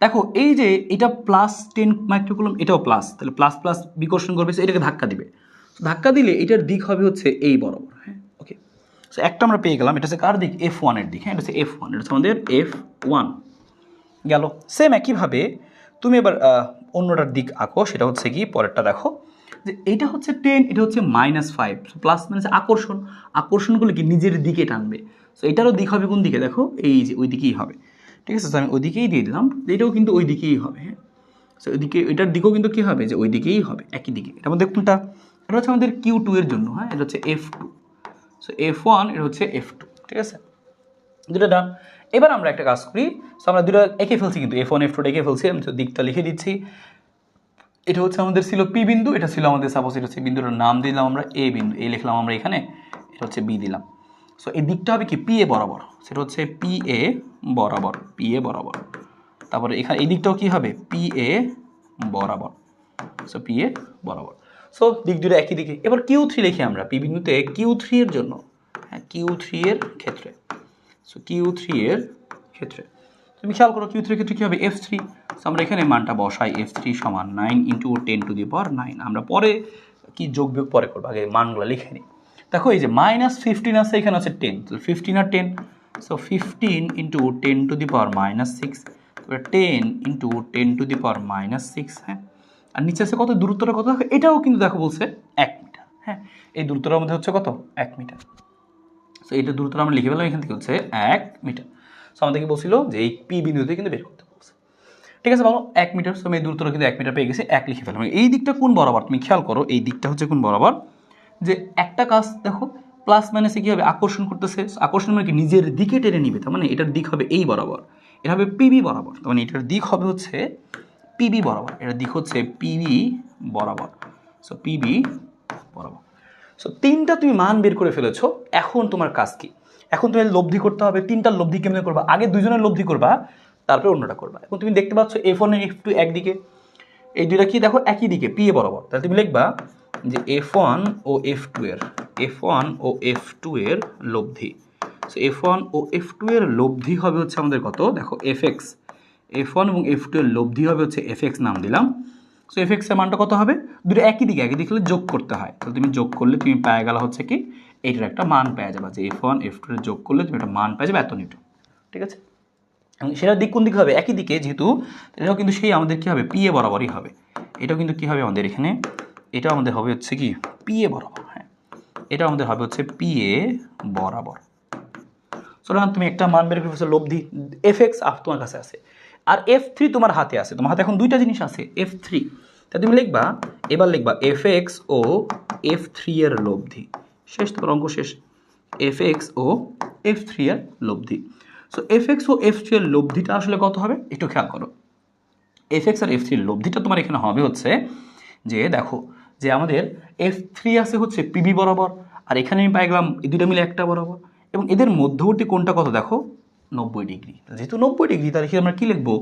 দেখো এই যে এটা +10 মাইক্রোকুলম, এটাও প্লাস, তাহলে প্লাস প্লাস বিকর্ষণ করবে, এটাকে ধাক্কা দিবে। ধাক্কা দিলে এটার দিক হবে হচ্ছে এই বরাবর। হ্যাঁ ওকে, সো একটা আমরা পেয়ে গেলাম, এটা হচ্ছে কার দিক, F1 এর দিক। হ্যাঁ এটা হচ্ছে F1, এটা হচ্ছে আমাদের F1 গেল। সেম একইভাবে তুমি এবার অন্যটার দিক আঁকো, সেটা হচ্ছে কি পরেরটা দেখো, যে এইটা হচ্ছে 10, এটা হচ্ছে -5। প্লাস মানে আকর্ষণ, আকর্ষণগুলো কি নিজের দিকে টানবে। সো এটারও দিক হবে কোন দিকে, দেখো এই যে ওই দিকেই হবে, ঠিক আছে। তো আমি ওই দিকেই দিয়ে দিলাম, এটাও কিন্তু ওই দিকেই হবে। হ্যাঁ সো ওইদিকে, এটার দিকেও কিন্তু কী হবে, যে ওই দিকেই হবে, একই দিকে। এটার মধ্যে কোনটা, এটা হচ্ছে আমাদের Q2 এর জন্য। হ্যাঁ এটা হচ্ছে F2। সো F1, এটা হচ্ছে F2, ঠিক আছে, দুটো ডান। এবার আমরা একটা কাজ করি, সো আমরা দুটো এঁকে ফেলছি, কিন্তু F1 F2 এঁকে ফেলছি। আমি তো দিকটা লিখে দিচ্ছি। এটা হচ্ছে আমাদের ছিল পি বিন্দু, এটা ছিল আমাদের সাপোজ এটা হচ্ছে বিন্দুটার নাম দিলাম আমরা এ বিন্দু, এই লিখলাম আমরা এখানে, এটা হচ্ছে বি দিলাম। সো এই দিকটা হবে কি PA বরাবর, সেটা হচ্ছে PA বরাবর, PA বরাবর। তারপরে এখানে এই দিকটাও কি হবে, PA বরাবর। সো PA বরাবর। সো দিক দুটো একই দিকে। এবার Q3 লিখি আমরা পি বিন্দুতে Q3 এর জন্য। হ্যাঁ Q3 এর ক্ষেত্রে, সো Q3 এর ক্ষেত্রে তুমি খেয়াল করো Q3 এর ক্ষেত্রে কী হবে, F3। সো আমরা এখানে মানটা বসাই, F3 = 9 × 10⁹ আমরা পরে কি যোগ বিয়োগ পরে করবো, আগে মানগুলো লিখে নিই। দেখো এই যে -15 আছে, এখানে আছে 10, তাহলে 15 আর 10, সো 15 × 10⁻⁶, তারপরে 10 × 10⁻⁶। হ্যাঁ আর নিচে আছে কত, দূরত্বটা কত, এটাও কিন্তু দেখো বলছে 1 মিটার। হ্যাঁ এই দূরত্বটার মধ্যে হচ্ছে কত, 1 মিটার। সো এইটা দূরত্বটা আমরা লিখে ফেললাম, এখান থেকে হচ্ছে 1 মিটার। সো আমাদেরকে বলছিল যে এই পি বিন্দুতে কিন্তু বের করতে বলছে, ঠিক আছে বলো 1 মিটার। সো আমি এই দূরত্বটা কিন্তু 1 মিটার পেয়ে গেছি, 1 লিখে ফেললাম। এই দিকটা কোন বরাবর, তুমি খেয়াল করো এই দিকটা হচ্ছে কোন বরাবর, যে একটা কাজ দেখো প্লাস মাইনাসে কী হবে, আকর্ষণ করতেছে, আকর্ষণ মানে কি নিজের দিকে টেনে নিবে, তার মানে এটার দিক হবে এই বরাবর, এটা হবে পিবি বরাবর, তার মানে এটার দিক হবে হচ্ছে পিবি বরাবর, এটার দিক হচ্ছে পিবি বরাবর। সো পিবি বরাবর। সো তিনটা তুমি মান বের করে ফেলেছো, এখন তোমার কাজ কি, এখন তুমি লব্ধি করতে হবে। তিনটার লব্ধি কেমনে করবা, আগে দুজনের লব্ধি করবা, তারপরে অন্যটা করবা। এখন তুমি দেখতে পাচ্ছ F1 আর F2 একদিকে, এই দুইটা কি দেখো একই দিকে PA বরাবর, তাহলে তুমি লিখবা যে F1 ও F2 এর লব্ধি। সো F1 ও F2 এর লব্ধি হবে হচ্ছে আমাদের কত, দেখো Fx। F1 এবং F2 এর লব্ধি হবে হচ্ছে Fx, নাম দিলাম। সো Fx এর মানটা কত হবে, দুটো একই দিকে, একই দিকে যোগ করতে হয়, তাহলে তুমি যোগ করলে তুমি পেয়ে গেলা হচ্ছে কি এইটার একটা মান পেয়ে যাবে, যে F1 F2 এর যোগ করলে তুমি একটা মান পেয়ে যাবে এত নিউটন, ঠিক আছে। সেটার দিক কোন দিকে হবে, একই দিকে যেহেতু, এটাও কিন্তু সেই আমাদের কী হবে, PA বরাবরই হবে। এটাও কিন্তু কী হবে আমাদের এখানে, এটাও আমাদের হবে হচ্ছে কি PA বরাবর। হ্যাঁ এটাও আমাদের হবে হচ্ছে PA বরাবর। সুতরাং তুমি একটা মান বের করে ফেলছো লব্ধি, Fx তোমার কাছে আছে, আর F3 তোমার হাতে আছে, তোমার হাতে এখন দুইটা জিনিস আছে F3, তা তুমি লিখবা, এবার লিখবা Fx ও F3 এর লব্ধি, শেষ, তোমার অঙ্ক শেষ। Fx ও F3 এর লব্ধি। সো Fx ও F3 এর লব্ধিটা আসলে কত হবে একটু খেয়াল করো। Fx আর F3 এর লব্ধিটা তোমার এখানে হবে হচ্ছে যে দেখো যে আমাদের F3 আছে হচ্ছে পিবি বরাবর, আর এখানে আমি পাই গেলাম এই দুটো মিলে একটা বরাবর, এবং এদের মধ্যবর্তী কোণটা কত দেখো 90 ডিগ্রি। যেহেতু 90 ডিগ্রি, তাহলে আমরা কি লিখবো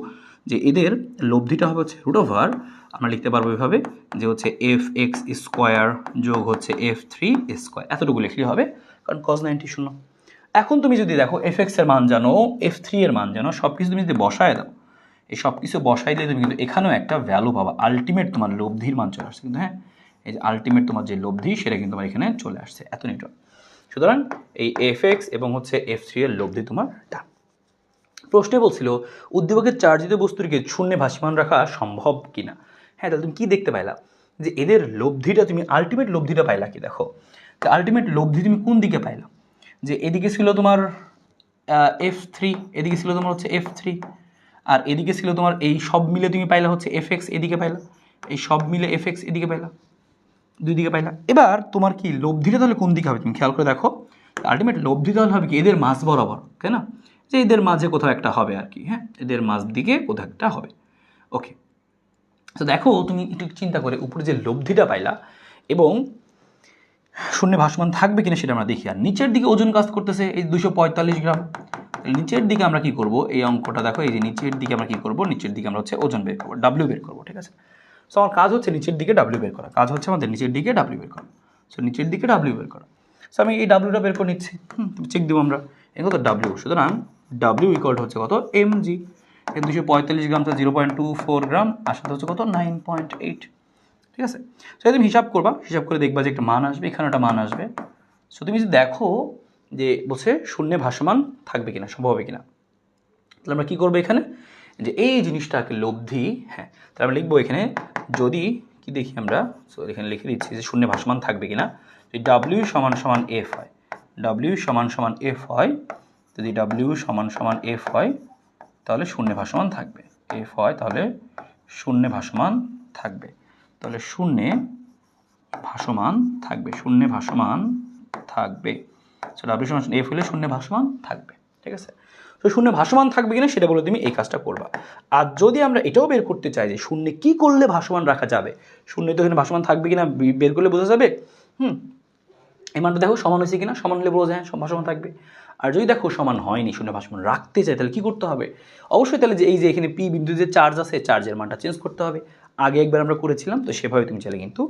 যে এদের লব্ধিটা হবে হচ্ছে রুট ওভার, আমরা লিখতে পারবো এভাবে যে হচ্ছে Fx স্কোয়ার যোগ হচ্ছে F3 স্কোয়ার, এতটুকু লিখলেই হবে, কারণ cos 90 শূন্য। এখন তুমি যদি দেখো Fx এর মান জানো, F3 এর মান জানো, সব কিছু তুমি যদি বসায় দাও, এই সব কিছু বসাই দিলে তুমি কিন্তু এখানেও একটা ভ্যালু পাবা, আলটিমেট তোমার লব্ধির মান চলে আসছে কিন্তু। হ্যাঁ, এই যে আলটিমেট তোমার যে লব্ধি সেটা কিন্তু তোমার এখানে চলে আসছে, এত নিউটন। সুতরাং এই Fx এবং হচ্ছে F3 এর লব্ধি তোমার ডান। প্রশ্নে বলছিল উদ্দীপকের চার্জিত বস্তুটিকে শূন্যে ভাসমান রাখা সম্ভব কিনা। হ্যাঁ, তাহলে তুমি কি দেখতে পাইলা যে এদের লব্ধিটা তুমি আলটিমেট লব্ধিটা পাইলা কি, দেখো আলটিমেট লব্ধি তুমি কোন দিকে পাইলা, যে এদিকে ছিল তোমার F3, এদিকে ছিল তোমার হচ্ছে F3, আর এদিকে ছিল তোমার এই সব মিলে তুমি পাইলা হচ্ছে Fx, এদিকে পাইলা এই সব মিলে Fx, এদিকে পাইলা, দুই দিকে পাইলা। এবার তোমার কি লব্ধিটা তাহলে কোন দিকে হবে তুমি খেয়াল করে দেখো, আলটিমেট লব্ধি তাহলে হবে কি এদের মাঝ বরাবর, তাই না, যে এদের মাঝে কোথাও একটা হবে আর কি। হ্যাঁ, এদের মাঝ দিকে কোথাও একটা হবে। ওকে, তো দেখো তুমি একটু চিন্তা করে উপরে যে লব্ধিটা পাইলা এবং শূন্যে ভাসমান থাকবে কিনা সেটা আমরা দেখি। আর নিচের দিকে ওজন কাজ করতেছে এই 245 গ্রাম, নিচের দিকে আমরা কি করব, এই অঙ্কটা দেখো, এই যে নিচের দিকে আমরা কি করব, নিচের দিকে আমরা হচ্ছে ওজন বের করবো, ডাব্লিউ বের করবো, ঠিক আছে। সো আমার কাজ হচ্ছে নিচের দিকে ডাব্লিউ বের করা, কাজ হচ্ছে আমাদের নিচের দিকে ডাব্লিউ বের করা। সো নিচের দিকে ডাব্লিউ বের করা, সো আমি এই ডাব্লিউটা বের করে নিচ্ছি, চেক দেবো আমরা, এই কত ডাব্লিউ, সুতরাং ডাব্লিউ ইকুয়াল হচ্ছে কত mg, 245 গ্রাম তো 0.24 গ্রাম, আর সাথে হচ্ছে কত 9.8, ঠিক আছে। সো তুমি হিসাব করবা, হিসাব করে দেখবা যে একটা মান আসবে, এখানে একটা মান আসবে। সো তুমি যদি দেখো যে বলছে শূন্যে ভাসমান থাকবে কিনা, সম্ভব হবে কিনা, তাহলে আমরা কী করবো এখানে যে এই জিনিসটাকে লব্ধি, হ্যাঁ তাহলে আমরা লিখবো এখানে যদি কি দেখি আমরা, সো এখানে লিখে দিচ্ছি যে শূন্যে ভাসমান থাকবে কিনা, যদি ডাব্লিউ সমান সমান এফ হয়, ডাব্লিউ সমান সমান এফ হয়, যদি ডাব্লিউ সমান সমান এফ হয় তাহলে শূন্যে ভাসমান থাকবে, এফ হয় তাহলে শূন্যে ভাসমান থাকবে, তাহলে শূন্যে ভাসমান থাকবে, শূন্যে ভাসমান থাকবে। সো ডাব্লিউ সমান এফ হলে শূন্যে ভাসমান থাকবে, ঠিক আছে। তো শূন্যে ভাসমান থাকবে কিনা সেটা বলে তুমি এই কাজটা করবা। আর যদি আমরা এটাও বের করতে চাই যে শূন্যে কি করলে ভাসমান রাখা যাবে, শূন্যে তো এখানে ভাসমান থাকবে কিনা বের করলে বোঝা যাবে। এই মানটা দেখো সমান হয়েছে কিনা, সমান হলে বোঝা যায় ভাসমান থাকবে। আর যদি দেখো সমান হয়নি, শূন্য ভাসমান রাখতে চাই, তাহলে কি করতে হবে, অবশ্যই তাহলে যে এই যে এখানে পি বিন্দু যে চার্জ আছে, চার্জের মানটা চেঞ্জ করতে হবে। আগে একবার আমরা করেছিলাম, তো সেভাবে তুমি চাইলে কিন্তু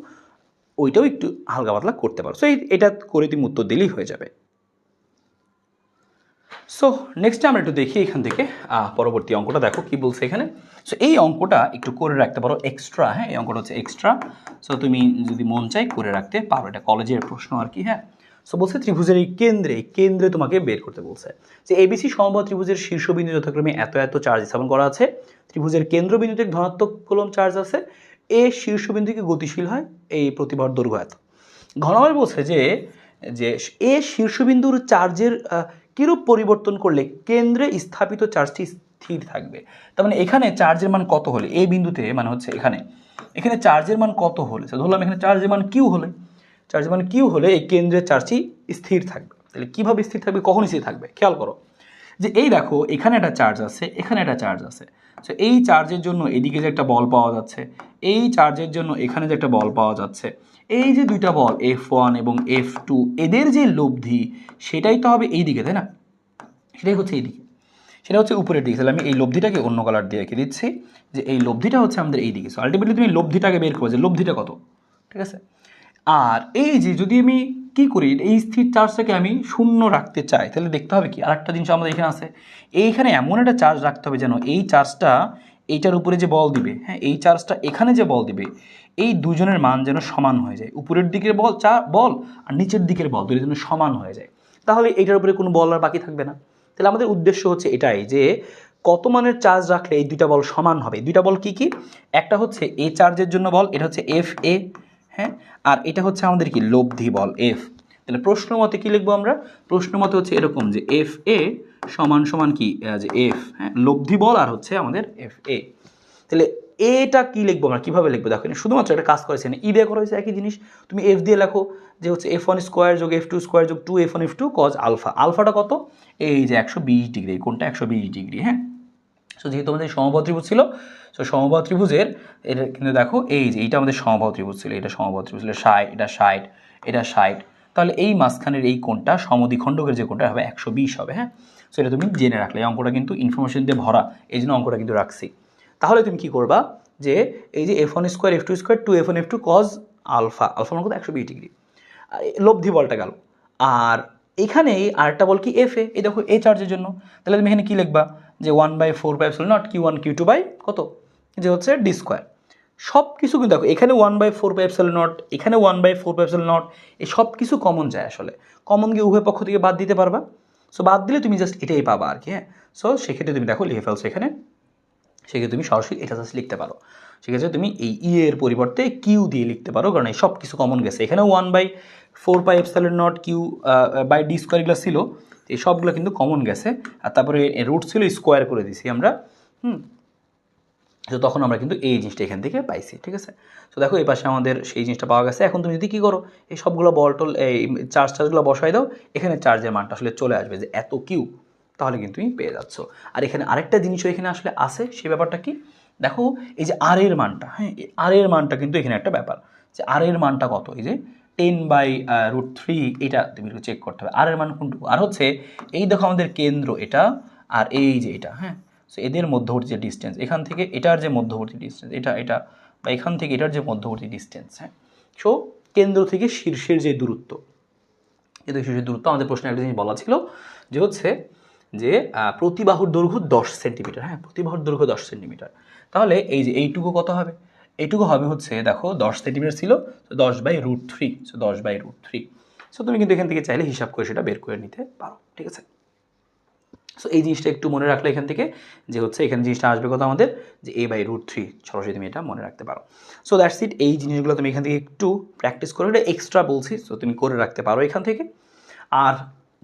ওইটাও একটু হালকা পাতলা করতে পারো। সো এটা করে তুমি উত্তর দিলেই হয়ে যাবে। সো নেক্সটে আমরা একটু দেখি এখান থেকে পরবর্তী অঙ্কটা দেখো কি বলছে এখানে। সো এই অঙ্কটা একটু করে রাখতে পারো এক্সট্রা, হ্যাঁ এই অঙ্কটা হচ্ছে এক্সট্রা। সো তুমি যদি মন চাই করে রাখতে পারো, এটা কলেজের প্রশ্ন আর কি। হ্যাঁ, সো বলছে ত্রিভুজের এই কেন্দ্রে তোমাকে বের করতে বলছে যে এবিসি সমবাহু ত্রিভুজের শীর্ষবিন্দু যথাক্রমে এত এত চার্জ স্থাপন করা আছে, ত্রিভুজের কেন্দ্রবিন্দুতে ধনাত্মক কুলম্ব চার্জ আছে, এ শীর্ষবিন্দুকে গতিশীল হয় এই প্রতিভার দৈর্ঘ্য এত। ঘ নম্বর বলছে যে এ শীর্ষবিন্দুর চার্জের কিরূপ পরিবর্তন করলে কেন্দ্রে স্থাপিত চার্জটি স্থির থাকবে। তার মানে এখানে চার্জের মান কত হলে, এই বিন্দুতে মানে হচ্ছে এখানে চার্জের মান কত হলে, ধরলাম এখানে চার্জের মান কিউ হলে, চার্জের মান কিউ হলে এই কেন্দ্রের চার্জটি স্থির থাকবে। তাহলে কীভাবে স্থির থাকবে, কখন স্থির থাকবে, খেয়াল করো যে এই দেখো এখানে একটা চার্জ আছে, এখানে একটা চার্জ আছে। সো এই চার্জের জন্য এদিকে যে একটা বল পাওয়া যাচ্ছে, এই চার্জের জন্য এখানে যে একটা বল পাওয়া যাচ্ছে, এই যে দুইটা বল F1 এবং F2 এদের যে লব্ধি সেটাই তো হবে এই দিকে, তাই না, সেটাই হচ্ছে এইদিকে, সেটা হচ্ছে উপরের দিকে। তাহলে আমি এই লব্ধিটাকে অন্য কালার দিয়ে রেখে দিচ্ছি যে এই লব্ধিটা হচ্ছে আমাদের এই দিকে। সো আলটিমেটলি তুমি লব্ধিটাকে বের করবে যে লব্ধিটা কত, ঠিক আছে। আর এই যে যদি আমি কি করি, এই স্থির চার্জটাকে আমি শূন্য রাখতে চাই, তাহলে দেখতে হবে কি আরেকটা জিনিস আমাদের এখানে আছে, এইখানে এমন একটা চার্জ রাখতে হবে যেন এই চার্জটা এইটার উপরে যে বল দিবে, হ্যাঁ এই চার্জটা এখানে যে বল দিবে, এই দুজনের মান যেন সমান হয়ে যায়, উপরের দিকের বল আর নিচের দিকের বল দুটো যেন সমান হয়ে যায়, তাহলে এইটার উপরে কোনো বল আর বাকি থাকবে না। তাহলে আমাদের উদ্দেশ্য হচ্ছে এটাই যে কত মানের চার্জ রাখলে এই দুইটা বল সমান হবে। দুইটা বল কি কি, একটা হচ্ছে এ চার্জের জন্য বল, এটা হচ্ছে এফ এ, হ্যাঁ, আর এটা হচ্ছে আমাদের কি লব্ধি বল এফ। তাহলে প্রশ্ন মতে কী লিখবো আমরা? প্রশ্ন মতে হচ্ছে এরকম যে এফ এ সমান সমান কি যে এফ, হ্যাঁ, লব্ধি বল আর হচ্ছে আমাদের এফ এ। তাহলে এটা কি লিখবো আমরা, কীভাবে লিখবো? দেখো শুধুমাত্র একটা কাজ করেছে না, ই দিয়ে করা হয়েছে একই জিনিস। তুমি এফ দিয়ে লেখো যে হচ্ছে F1 স্কোয়ার যোগ F2 স্কোয়ার যোগ 2 F1 F2 কজ আলফা। আলফাটা কত? এই যে 120 ডিগ্রি, কোনটা 120 ডিগ্রি, হ্যাঁ। সো যেহেতু আমাদের সমবাহু ত্রিভুজ ছিল, সো সমবাহু ত্রিভুজের এটা কিন্তু দেখো এই যে এইটা আমাদের সমবাহু ত্রিভুজ ছিল, এটা সমবাহু ত্রিভুজ ছিল 60, এটা 60, এটা 60, তাহলে এই মাঝখানের এই কোণটা সমদ্বিখণ্ডকের যে কোণটা হবে 120 হবে, হ্যাঁ। সো এটা তুমি জেনে রাখলে, এই অঙ্কটা কিন্তু ইনফরমেশন দিয়ে ভরা, এই জন্য অঙ্কটা কিন্তু রাখছি। তাহলে তুমি কি করবা যে এই যে F1 square F2 square 2 F1 F2 cos alpha, alpha মানে কত 120 ডিগ্রি, লব্ধি বলটা গেল। আর এখানে আরেকটা বল কি এফ এ, এই দেখো এই চার্জের জন্য, তাহলে তুমি এখানে কী লিখবা যে 1/4πε0 Q1 Q2 বাই কত যে হচ্ছে ডি স্কোয়ার। সব কিছু কিন্তু দেখো এখানে 1/4πε0, এখানে 1/4πε0, এই সব কিছু কমন যায় আসলে, কমন গিয়ে উভয় পক্ষ থেকে বাদ দিতে পারবা। সো বাদ দিলে তুমি জাস্ট এটাই পাবা আর কি, হ্যাঁ। সো সেক্ষেত্রে তুমি দেখো লিখে ফেলছো এখানে, সেক্ষেত্রে তুমি সরাসরি এটা জাস্ট লিখতে পারো। সেক্ষেত্রে তুমি এই ই এর পরিবর্তে কিউ দিয়ে লিখতে পারো, কারণ এই সব কিছু কমন গেছে। এখানে 1/4πε0 কিউ বাই ডি স্কোয়ার এগুলো ছিল, এই সবগুলো কিন্তু কমন গেছে। আর তারপরে রুট ছিল স্কোয়ার করে দিছি আমরা, তো তখন আমরা কিন্তু এই জিনিসটা এখান থেকে পাইছি, ঠিক আছে। তো দেখো এই পাশে আমাদের সেই জিনিসটা পাওয়া গেছে। এখন তুমি যদি কী করো, এই সবগুলো বলটল এই চার্জগুলো বসাই দাও, এখানে চার্জের মানটা আসলে চলে আসবে যে এত কিউ, তাহলে কিন্তু তুমি পেয়ে যাচ্ছ। আর এখানে আরেকটা জিনিসও এখানে আসলে আছে, সেই ব্যাপারটা কি দেখো, এই যে আর এর মানটা, হ্যাঁ, আর এর মানটা কিন্তু এখানে একটা ব্যাপার, যে আর এর মানটা কত, এই যে 10/√3, এটা তুমি চেক করতে হবে আর এর মান কোনটুকু। আর হচ্ছে এই দেখো আমাদের কেন্দ্র এটা, আর এই যে এটা, হ্যাঁ। সো এদের মধ্যবর্তী যে ডিস্টেন্স, এখান থেকে এটার যে মধ্যবর্তী ডিস্টেন্স, এটা বা এখান থেকে এটার যে মধ্যবর্তী ডিস্টেন্স, হ্যাঁ। সো কেন্দ্র থেকে শীর্ষের যে দূরত্ব, কিন্তু শীর্ষের দূরত্ব আমাদের প্রশ্নে একটা জিনিস বলা ছিল যে হচ্ছে যে প্রতিবাহুর দৈর্ঘ্য 10 সেন্টিমিটার, হ্যাঁ, প্রতিবাহুর দৈর্ঘ্য 10 সেন্টিমিটার। তাহলে এই যে এইটুকু কত হবে? এইটুকু হবে হচ্ছে দেখো 10 সেন্টিমিটার ছিল, তো 10/√3, সো 10/√3। সো তুমি কিন্তু এখান থেকে চাইলে হিসাব করে সেটা বের করে নিতে পারো, ঠিক আছে। সো এই জিনিসটা একটু মনে রাখলে এখান থেকে যে হচ্ছে এখানে জিনিসটা আসবে কত আমাদের, যে A/√3, সরাসরি তুমি এটা মনে রাখতে পারো। সো দ্যাটস ইট, এই জিনিসগুলো তুমি এখান থেকে একটু প্র্যাকটিস করে, এটা এক্সট্রা বলছি, সো তুমি করে রাখতে পারো এখান থেকে। আর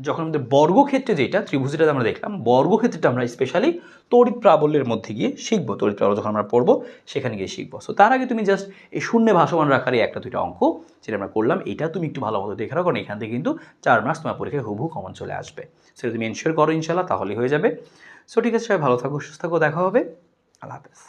যখন আমাদের বর্গক্ষেত্রে যেটা ত্রিভুজটা আমরা দেখলাম, বর্গক্ষেত্রটা আমরা স্পেশালি তড়িৎ প্রাবল্যের মধ্যে গিয়ে শিখবো, তড়িৎ প্রাবল্য যখন আমরা পড়বো সেখানে গিয়ে শিখবো। সো তার আগে তুমি জাস্ট এই শূন্যে ভাসমান রাখার এই একটা দুইটা অঙ্ক যেটা আমরা করলাম, এটা তুমি একটু ভালো মতো দেখে রাখো, কারণ এখান থেকে কিন্তু 4 মার্কস তোমার পরীক্ষায় হুবহু কমন চলে আসবে। সেটা তুমি এনশিওর করো ইনশাল্লাহ, তাহলেই হয়ে যাবে। সো ঠিক আছে, সবাই ভালো থাকো, সুস্থ থাকো, দেখা হবে, আল্লাহ হাফেজ।